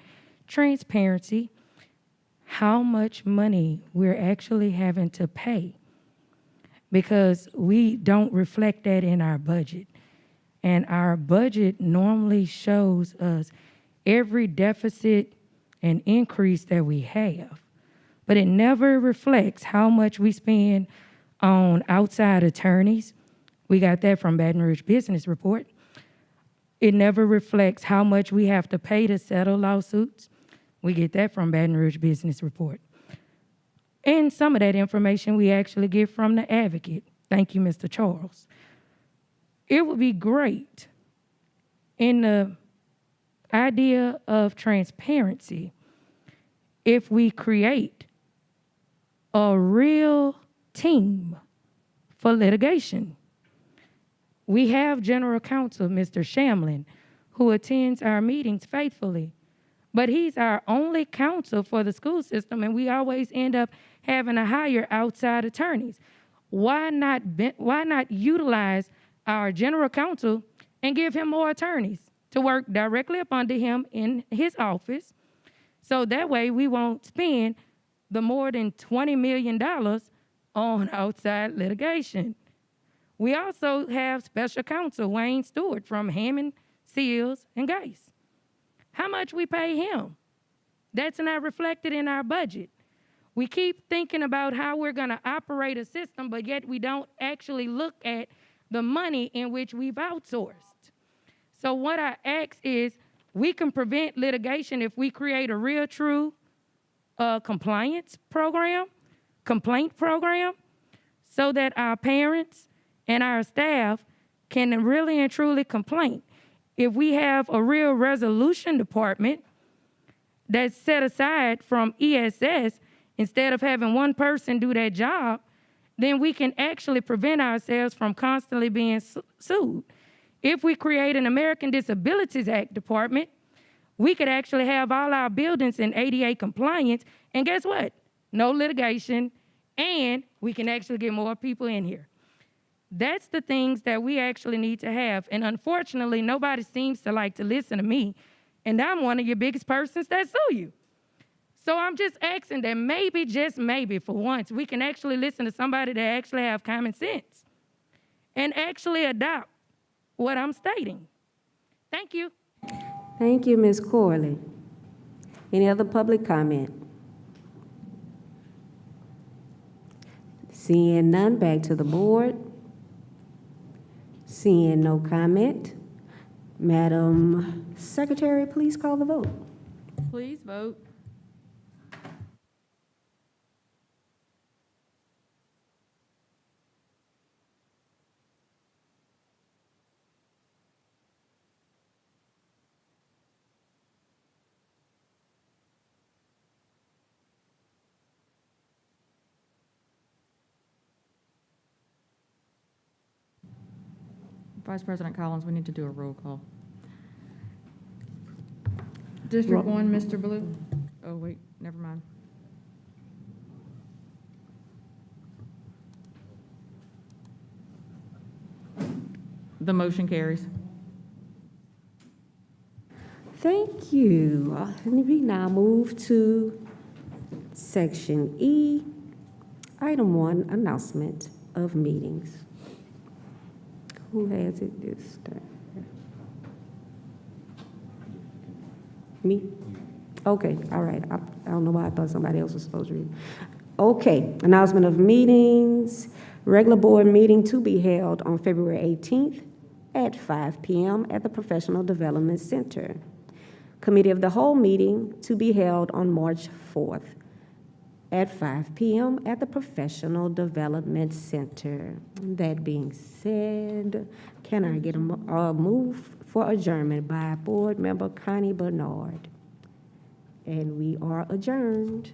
transparency how much money we're actually having to pay, because we don't reflect that in our budget. And our budget normally shows us every deficit and increase that we have, but it never reflects how much we spend on outside attorneys. We got that from Baton Rouge Business Report. It never reflects how much we have to pay to settle lawsuits. We get that from Baton Rouge Business Report. And some of that information we actually get from the advocate. Thank you, Mr. Charles. It would be great in the idea of transparency if we create a real team for litigation. We have General Counsel, Mr. Shamlin, who attends our meetings faithfully, but he's our only counsel for the school system, and we always end up having to hire outside attorneys. Why not utilize our general counsel and give him more attorneys to work directly up under him in his office, so that way we won't spend the more than $20 million on outside litigation. We also have special counsel Wayne Stewart from Hammond, Seals, and Geis. How much we pay him? That's not reflected in our budget. We keep thinking about how we're going to operate a system, but yet we don't actually look at the money in which we've outsourced. So what I ask is, we can prevent litigation if we create a real, true a compliance program, complaint program, so that our parents and our staff can really and truly complain. If we have a real resolution department that's set aside from ESS, instead of having one person do that job, then we can actually prevent ourselves from constantly being sued. If we create an American Disabilities Act department, we could actually have all our buildings in ADA compliance, and guess what? No litigation, and we can actually get more people in here. That's the things that we actually need to have, and unfortunately, nobody seems to like to listen to me, and I'm one of your biggest persons that sue you. So I'm just asking that maybe, just maybe, for once, we can actually listen to somebody that actually have common sense and actually adopt what I'm stating. Thank you. Thank you, Ms. Corley. Any other public comment? Seeing none, back to the board. Seeing no comment, Madam Secretary, please call the vote. Please vote. Vice President Collins, we need to do a roll call. District 1, Mr. Blue? Oh, wait, never mind. The motion carries. Thank you. We now move to Section E, Item 1, Announcement of Meetings. Who has it this time? Me? Okay, all right. I don't know why I thought somebody else was supposed to read. Okay, announcement of meetings. Regular board meeting to be held on February 18th at 5 p.m. at the Professional Development Center. Committee of the Whole meeting to be held on March 4th at 5 p.m. at the Professional Development Center. That being said, can I get a move for adjournment by Board Member Connie Bernard? And we are adjourned.